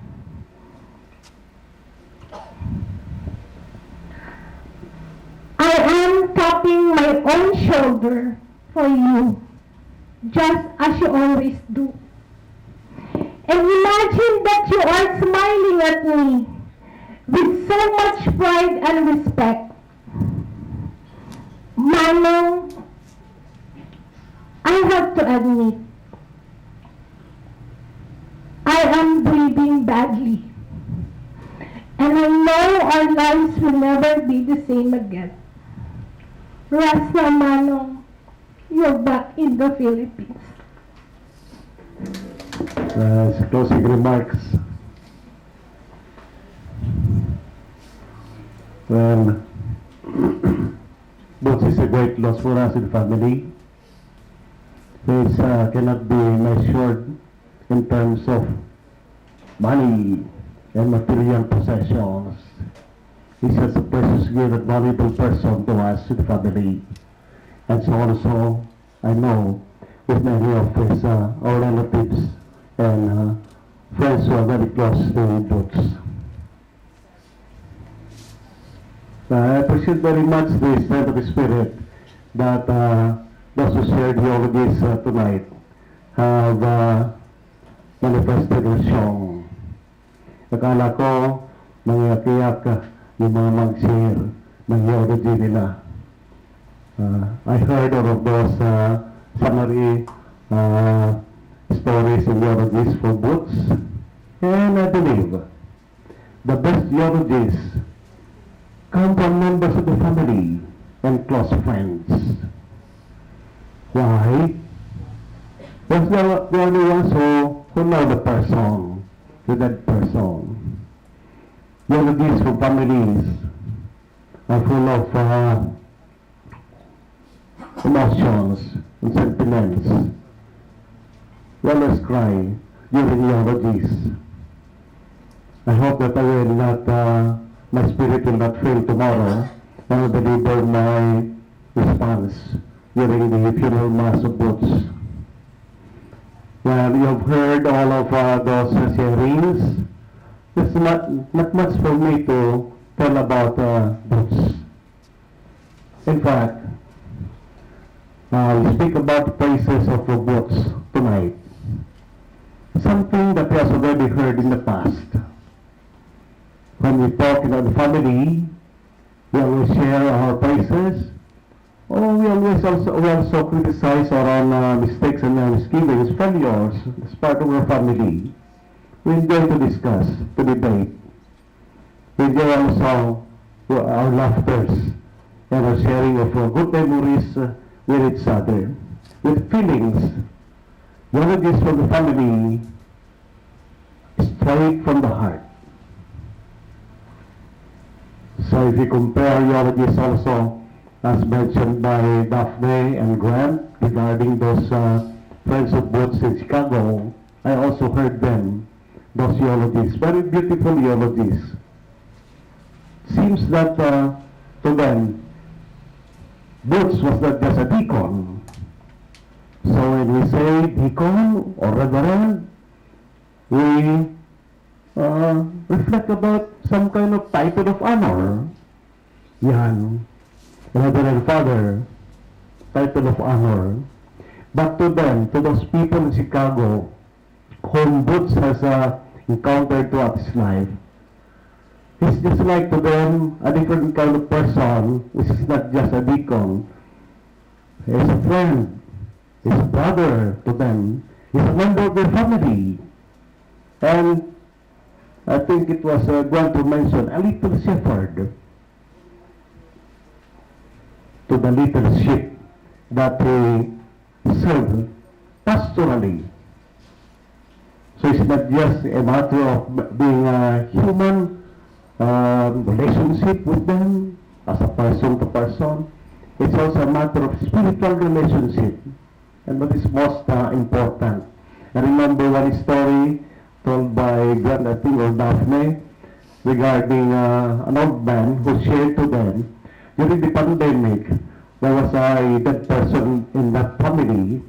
I am tapping my own shoulder for you, just as you always do. And imagine that you are smiling at me with so much pride and respect. Manong, I have to admit, I am breathing badly. And I know our lives will never be the same again. Rasta Manong, you're back in the Philippines. Closing remarks. Well, Butch is a great loss for us in family. This cannot be measured in terms of money and material possessions. He's just a precious, good, and valuable person to us, to the family. And so also, I know with many of his our relatives and friends who are very close to Butch. I appreciate very much the strength of the spirit that those who shared eulogies tonight have manifested with song. Akala ko mangiyak-iyak yung mga mag-share ng eulogy nila. I heard all of those summary stories and eulogies for Butch, and I believe the best eulogies come from members of the family and close friends. Why? Because they're the only ones who know the person, the dead person. Eulogies from families are full of emotions and sentiments. We always cry during eulogies. I hope that I will not, my spirit will not fail tomorrow when I deliver my response during the funeral mass of Butch. Well, you've heard all of those sharings. There's not much for me to tell about Butch. In fact, we speak about the praises of Butch tonight. Something that we has already heard in the past. When we talk in the family, we always share our praises. Or we also criticize our own mistakes and misgivings, failures as part of our family. We enjoy to discuss, to debate. We enjoy also our laughters and our sharing of good memories with each other, with feelings. Eulogies from the family straight from the heart. So if you compare eulogies also, as mentioned by Daphne and Grant regarding those friends of Butch in Chicago, I also heard them, those eulogies, very beautiful eulogies. Seems that to them, Butch was not just a deacon. So when we say deacon or reverend, we reflect about some kind of title of honor. Yan. Reverend Father, title of honor. But to them, to those people in Chicago, whom Butch has encountered throughout his life, he's just like to them a different kind of person, which is not just a deacon. He's a friend, he's a brother to them, he's a member of their family. And I think it was going to mention a little shepherd to the little sheep that he served pastorally. So it's not just a matter of being a human relationship with them as a person to person. It's also a matter of spiritual relationship, and that is most important. I remember one story told by Grant, I think, or Daphne, regarding an old man who shared to them during the pandemic. There was a dead person in that family,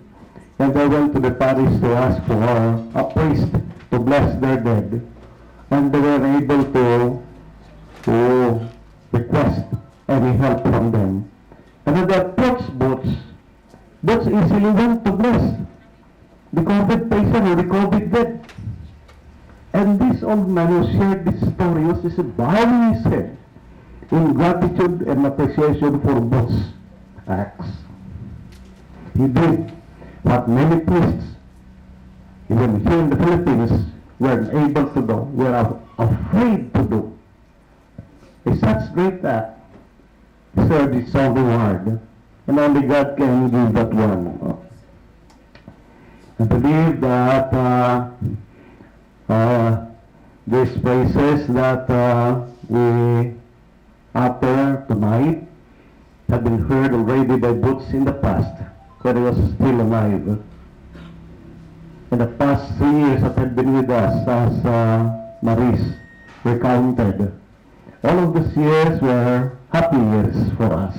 and they went to the parish to ask for a priest to bless their dead, and they were able to request any help from them. And when they approached Butch easily went to bless the COVID patient or the COVID dead. And this old man who shared this story was just bowing his head in gratitude and appreciation for Butch's acts. He did what many priests, even here in the Philippines, were able to do, were afraid to do. It's such great act. Served its own reward, and only God can give that one. I believe that these praises that we utter tonight have been heard already by Butch in the past, when he was still alive. In the past 3 years that had been with us, as Maris recounted, all of these years were happy years for us.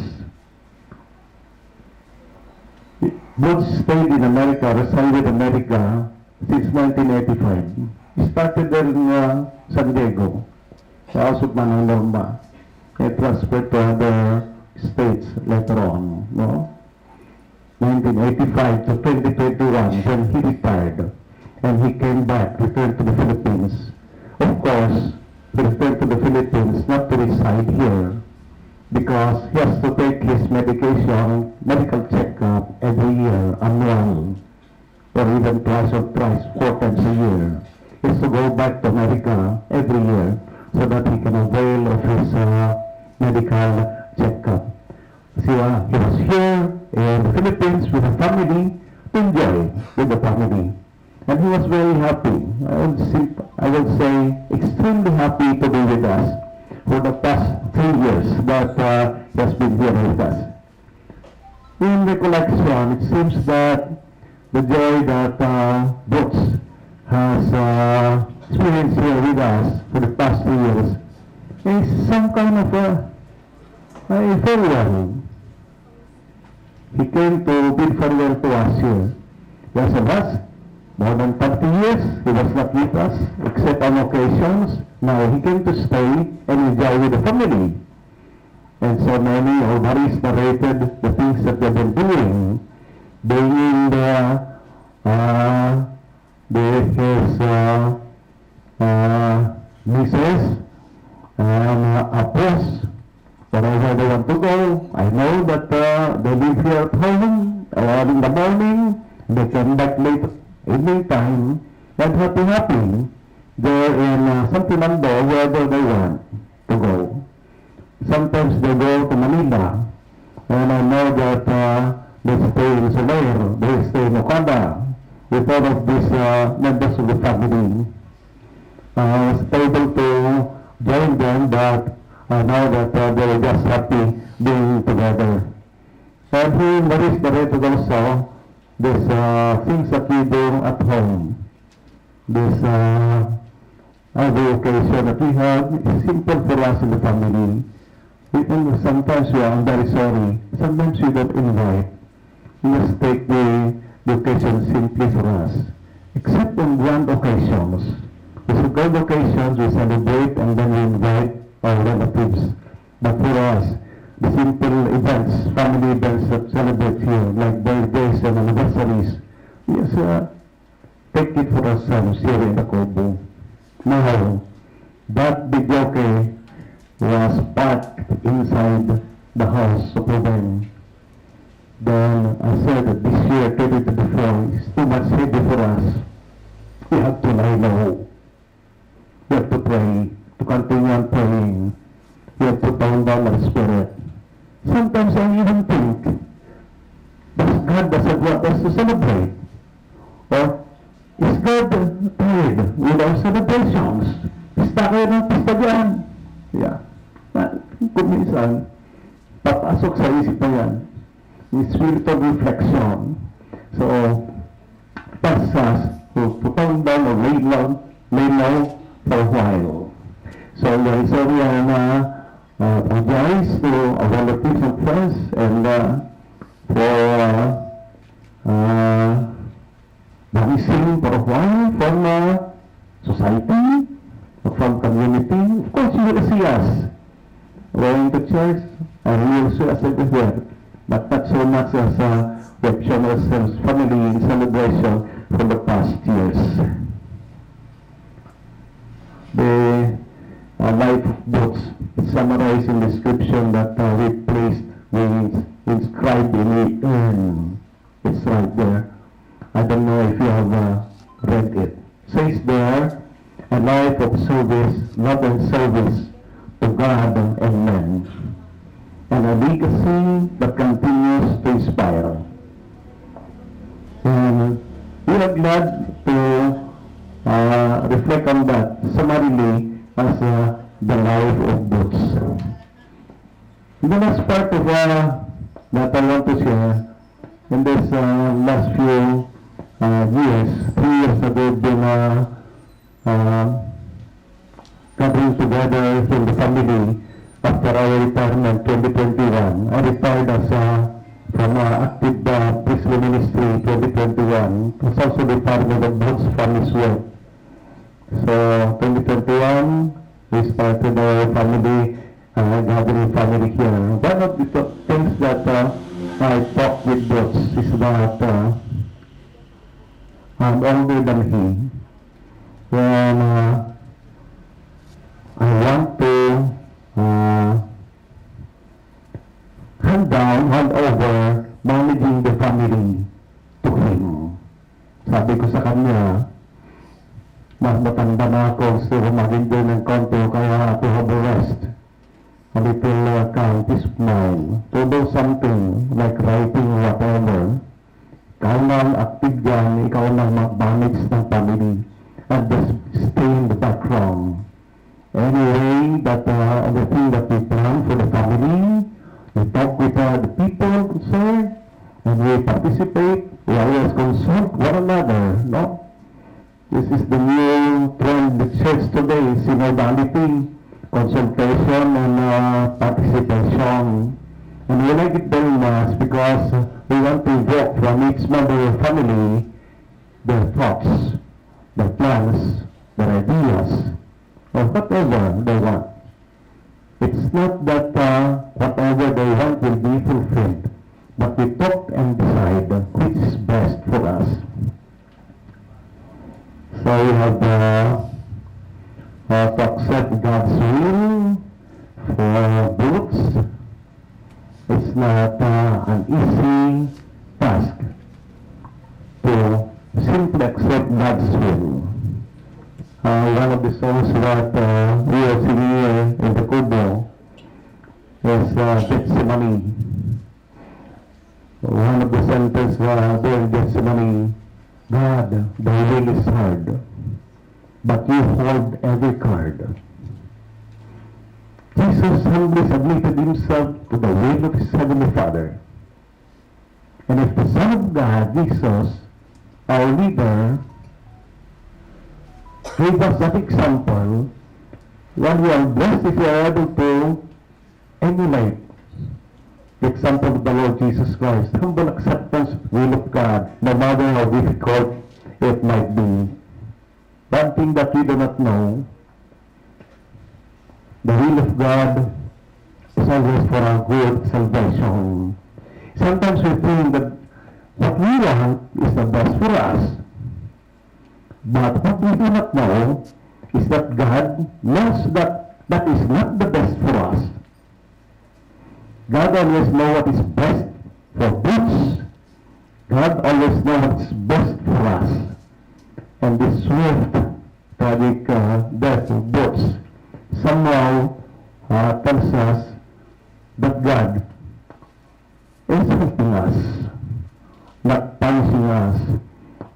Butch stayed in America, resided in America since 1985. started there in San Diego, the House of Manang He transferred to other states later on, no? 1985 to 2021 when he retired and he came back, returned to the Philippines. Of course, he returned to the Philippines not to reside here because he has to take his medication, medical checkup every year, annual, or even twice or thrice, 4 times a year. He has to go back to America every year so that he can avail of his medical checkup. See, he was here in the Philippines with the family to enjoy with the family. And he was very happy. I would say extremely happy to be with us for the past 3 years that he has been here with us. In recollection, it seems that the joy that Butch has experienced here with us for the past 3 years is some kind of a farewell. He came to bid farewell to us here. Yes, of us, more than 30 years, he was not with us, except on occasions. Now he came to stay and enjoy with the family. And so many, or Maris narrated the things that they've been doing, being in his nieces and apos, wherever they want to go. I know that they live here at home in the morning, they come back late evening time, and happy. They're in San Fernando, wherever they want to go. Sometimes they go to Manila, and I know that they stay in Soler, they stay in Okada, with all of these members of the family. I was able to join them, but I know that they were just happy being together. And he narrated also these things that we do at home. This every occasion that we have is simple for us in the family. Even sometimes we are very sorry. Sometimes we don't invite. We just take the occasion simply for us. Except on grand occasions. With grand occasions we celebrate and then we invite our relatives. But for us, the simple events, family events that celebrate here, like birthdays and anniversaries, we just take it for ourselves here in the Kobo. Now, that videoke was parked inside the house of Ruben. Then I said that this year, 2024, is too much heavy for us. We have to lie low. We have to pray, to continue on praying. We have to tone down our spirit. Sometimes I even think, God doesn't want us to celebrate. Or is God tired with our celebrations? Pista kayo ng pista dyan. Yeah. Kung minsan, papasok sa isip na yan, yung spirit of reflection. So, pass us to tone down or lay low for a while. So we are apologize to our relatives and friends and for missing for a while from society, from community. Of course, you will see us going to church and you will see us everywhere, but not so much as we have shown ourselves family in celebration for the past years. The life of Butch is summarized in the description that we placed, we inscribed in the urn. It's right there. I don't know if you have read it. It says there, a life of service, love and service to God and men, and a legacy that continues to inspire. And we are glad to reflect on that summarily as the life of Butch. The last part of that I want to share, in this last few years, 3 years that we've been gathering together in the family after our retirement 2021. I retired as from active priestly ministry 2021. It was also the retirement of Butch from his work. So 2021, we started our family gathering family here. One of the things that I talked with Butch is that I'm older than him. When I want to hand over managing the family to him. Sabi ko sa kanya, mas matanda na ako, so maging din ng konti, kaya to have a rest. A little count is mine. To do something like writing whatever. Ikaw nang active dyan, ikaw nang mag-manage ng family. And just stay in the background. Anyway, that the thing that we plan for the family, we talk with the people concerned, and we participate, we always consult one another, no? This is the new trend in the church today, synodality, consultation and participation. And we like it very much because we want to evoke from each member of the family their thoughts, their plans, their ideas, or whatever they want. It's not that whatever they want will be fulfilled, but we talk and decide which is best for us. So we have to accept God's will for books. It's not an easy task to simply accept God's will. One of the songs that we are singing in the Kubo is Gethsemane. One of the sentences there in Gethsemane, God, the will is hard, but you hold every card. Jesus humbly submitted himself to the will of his heavenly Father. And if the Son of God, Jesus, our leader, gave us that example, when we are blessed if we are able to emulate the example of the Lord Jesus Christ, humble acceptance of the will of God, no matter how difficult it might be. One thing that we do not know, the will of God is always for our good salvation. Sometimes we think that what we want is the best for us. But what we do not know is that God knows that that is not the best for us. God always knows what is best for Butch. God always knows what is best for us. And this swift, tragic death of Butch somehow tells us that God is helping us, not punishing us,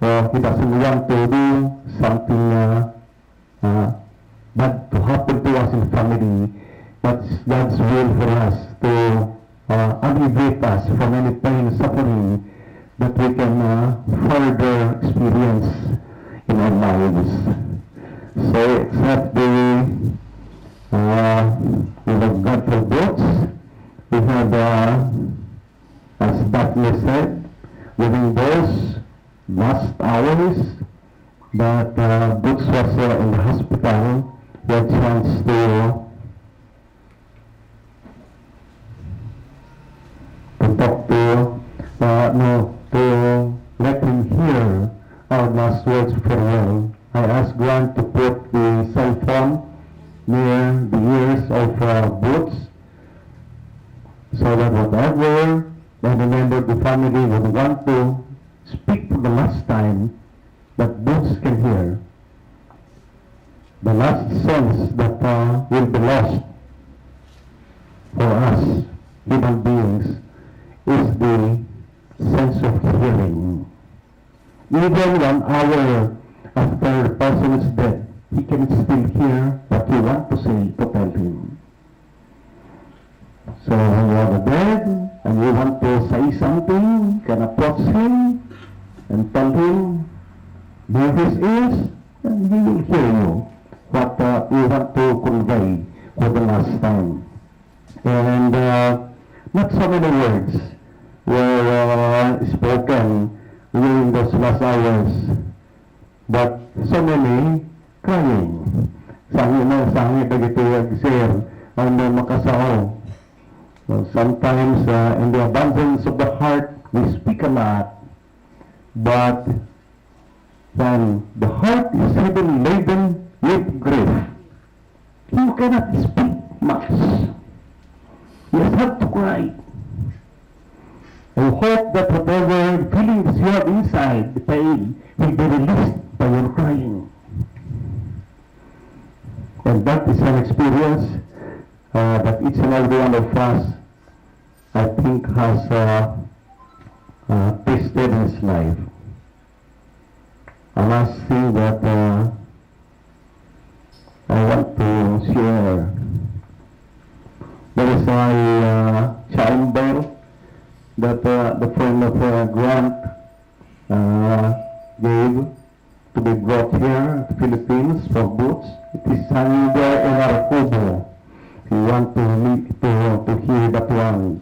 or He doesn't want to do something bad to happen to us in family. That's God's will for us to alleviate us from any pain and suffering that we can further experience in our lives. So except the will of God for books, we have, as Daphne said, during those last hours that Butch was in the hospital, we had a chance to talk to let him hear our last words of farewell. I asked Grant to put the cell phone near the ears of Butch so that whatever any member of the family would want to speak for the last time, that Butch can hear. The last sense that will be lost for us human beings is the sense of hearing. Even 1 hour after the person is dead, he can still hear what you want to say to tell him. So when you are dead and you want to say something, you can approach him and tell him, near his ears, and he will hear you what you want to convey for the last time. And not so many words were spoken during those last hours, but so many crying. Sangi dagiti agsir ang makasao. Well, sometimes in the abundance of the heart, we speak a lot, but when the heart is heavily laden with grief, you cannot speak much. You just have to cry. I hope that whatever feelings you have inside, the pain, will be released by your crying. And that is an experience that each and every one of us, I think, has tasted in his life. A last thing that I want to share. There is a child bell that the friend of Grant gave to be brought here to the Philippines for boots. It is hanging there in our kubo. If you want to hear that one,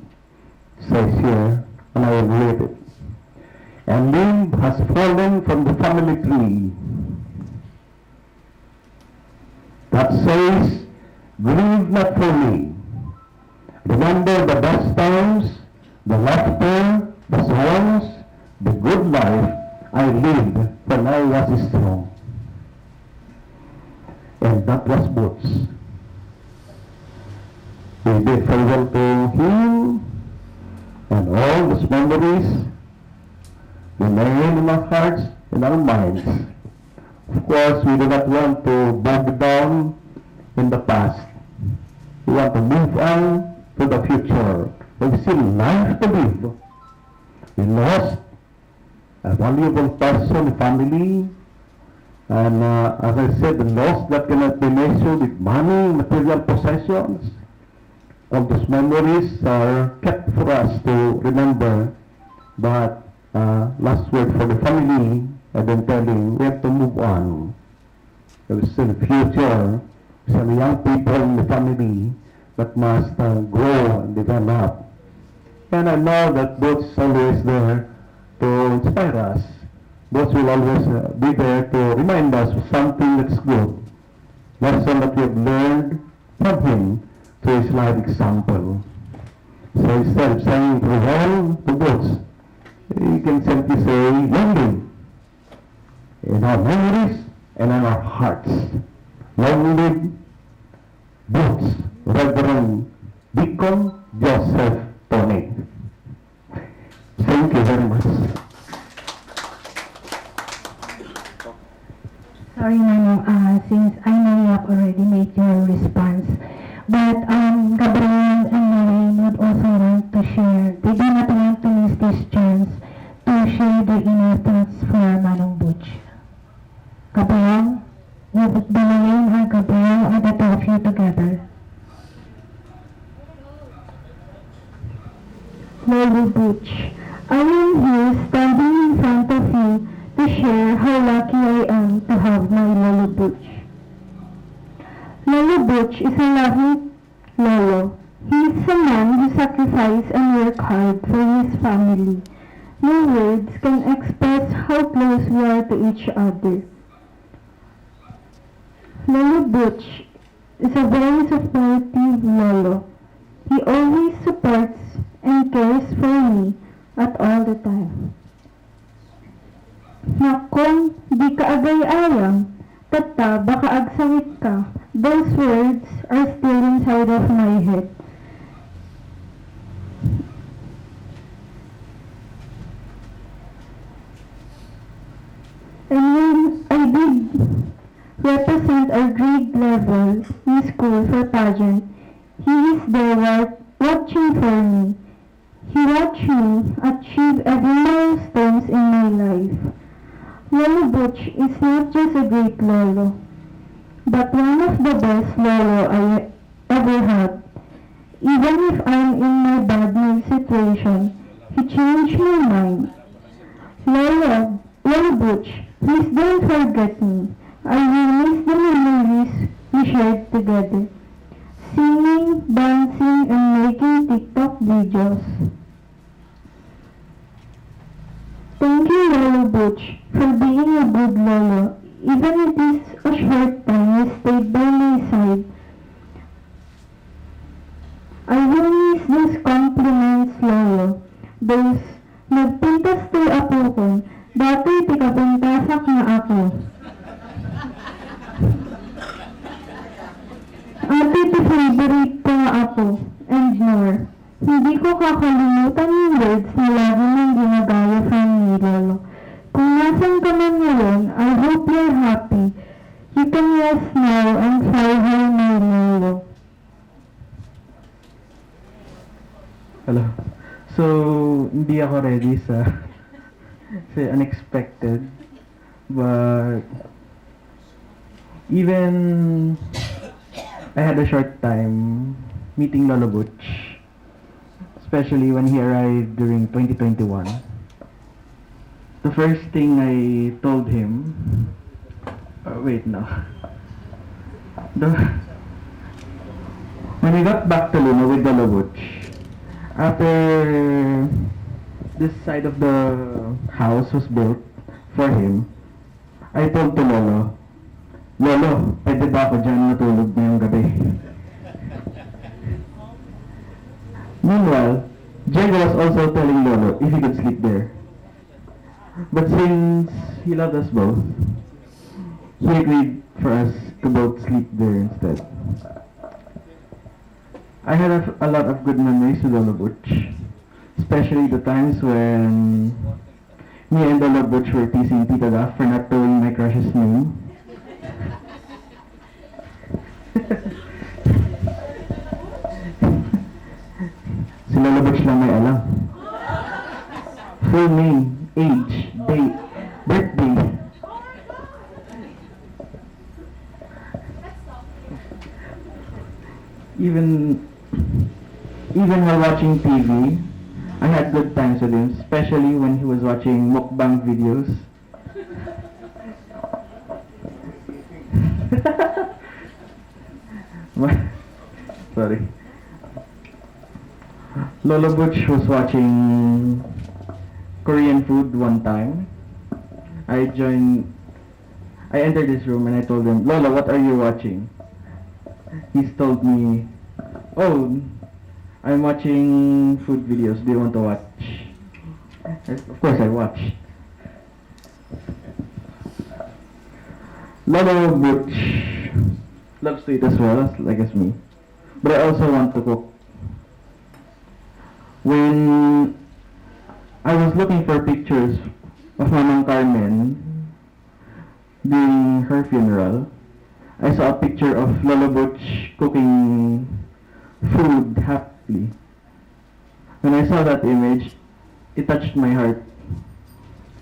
it says here, and I will read it. A limb has fallen from the family tree that says, grieve not for me. Remember the best times, the laughter, the songs, the good life I lived when I was strong. And that was Butch. We bid farewell to him, and all those memories remain in our hearts and our minds. Of course, we do not want to bog down in the past. We want to move on to the future. We still life to live. We lost a valuable person, family, and as I said, the loss that cannot be measured with money, material possessions. All those memories are kept for us to remember. But last word for the family, I've been telling, we have to move on. There is still a future, some young people in the family that must grow and develop. And I know that Butch is always there to inspire us. Butch will always be there to remind us of something that's good. Lesson that we have learned from him through his life example. So instead of saying farewell to Butch, you can simply say, long live in our memories and in our hearts. Long live Butch, Reverend Deacon Joseph Tony. Thank you very much. Sorry, Manong, since I know you have already made your response, but Gabriel and Maureen would also want to share. They do not want to miss this chance to share their inner thoughts for Manong Butch. Gabriel, would it be Maureen or Gabriel or the two of you together? Lolo Butch, I am here standing in front of you to share how lucky I am to have my Lolo Butch. Lolo Butch is a loving Lolo. He is a man who sacrifices and works hard for his family. No words can express how close we are to each other. Lolo Butch is a very supportive Lolo. He always supports and cares for me at all the time. Na kung di ka agay-ayang, tata baka agsawit ka, those words are still inside of my head. And when I did represent our grade level in school for pageant, he is there watching for me. He watched me achieve every milestones in my life. Lolo Butch is not just a great Lolo, but one of the best Lolo I ever had. Even if I'm in my bad mood situation, he changed my mind. Lolo Butch, please don't forget me. I will miss the memories we shared together. Singing, dancing, and making TikTok videos. Thank you, Lolo Butch, for being a good Lolo, Even if it's a short time, you stayed by my side. I will miss those compliments, Lolo. Those, nagpintas tayo apo ko. Dati tikapuntasak na ako. Ate, favorite ko nga ako. And more. Hindi ko kakalimutan yung words na lagi nang ginagaya sa ni Lolo. Kung nasan ka man ngayon, I hope you're happy. You can rest now and fly home, my Lolo. Hello. So, hindi ako ready sa unexpected. But even I had a short time meeting Lolo Butch, especially when he arrived during 2021. The first thing I told him, wait no. When we got back to Luna with Lolo Butch, after this side of the house was built for him, I told to Lolo, Lolo, pwede ba ako dyan natulog ngayong gabi? Meanwhile, Diego was also telling Lolo if he could sleep there. But since he loved us both, he agreed for us to both sleep there instead. I had a lot of good memories with Lolo Butch, especially the times when me and Lolo Butch were teasing Tita Duff for not knowing my crush's name. Si Lolo Butch lang may alam. Full name, age, date, birthday. Even while watching TV, I had good times with him, especially when he was watching mukbang videos. Sorry. Lolo Butch was watching Korean food one time. I entered his room and I told him, Lolo, what are you watching? He's told me, oh, I'm watching food videos. Do you want to watch? Of course I watched. Lolo Butch loves to eat as well, like as me. But I also want to cook. When I was looking for pictures of Mamang Carmen during her funeral, I saw a picture of Lolo Butch cooking food happily. When I saw that image, it touched my heart.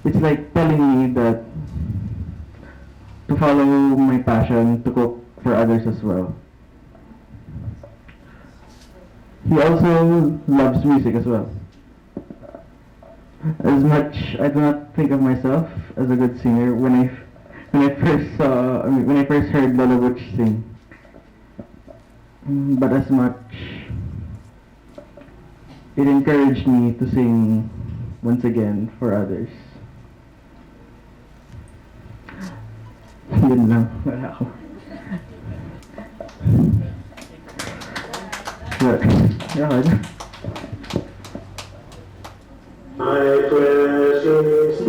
It's like telling me that to follow my passion to cook for others as well. He also loves music as well. As much I do not think of myself as a good singer when I first heard Lolo Butch sing. But as much it encouraged me to sing once again for others. Yun lang, wala ako. Yeah. My precious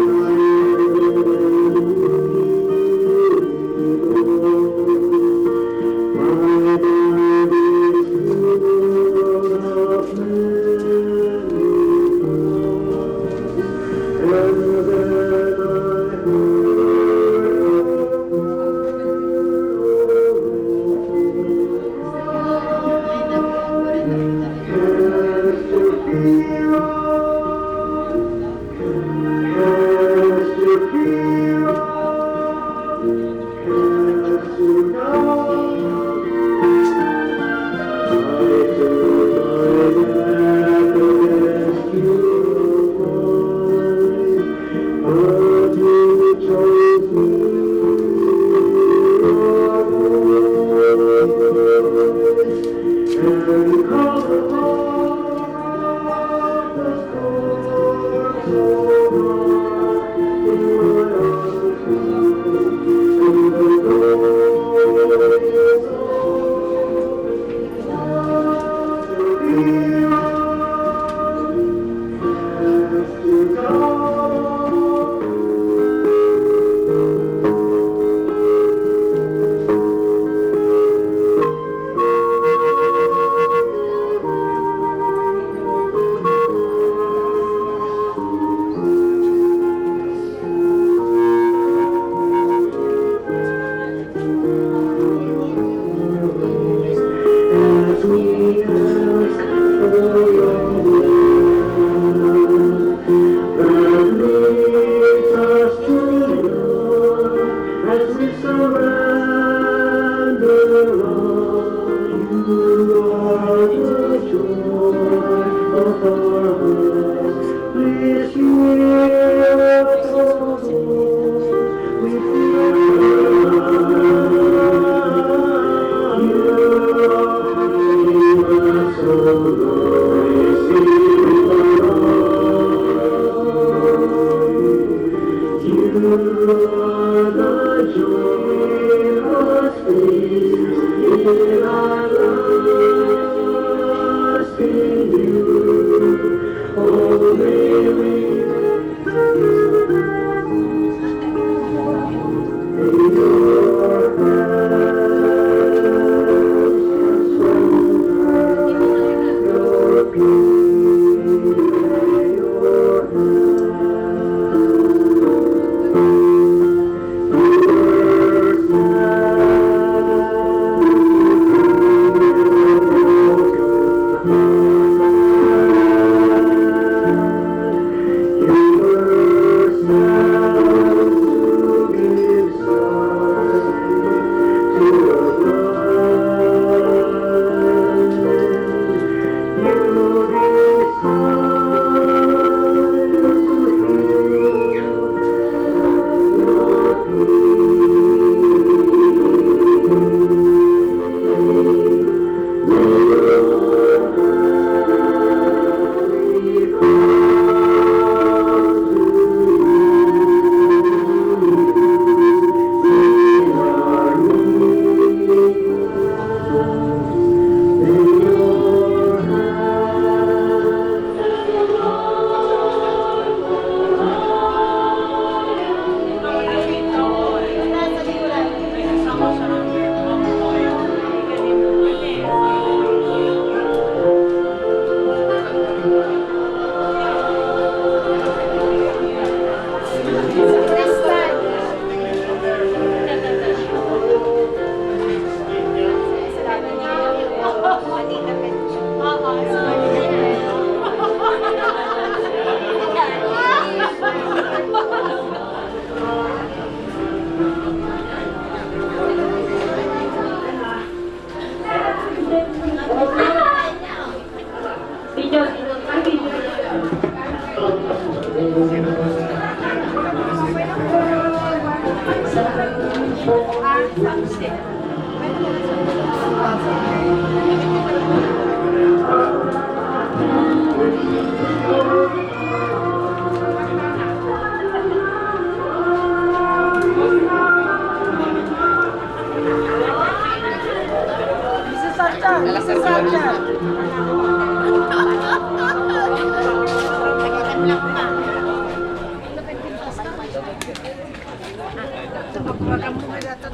the joy must be in our lasting view. Oh, may we in your hands your peace, your Wag kang mga data,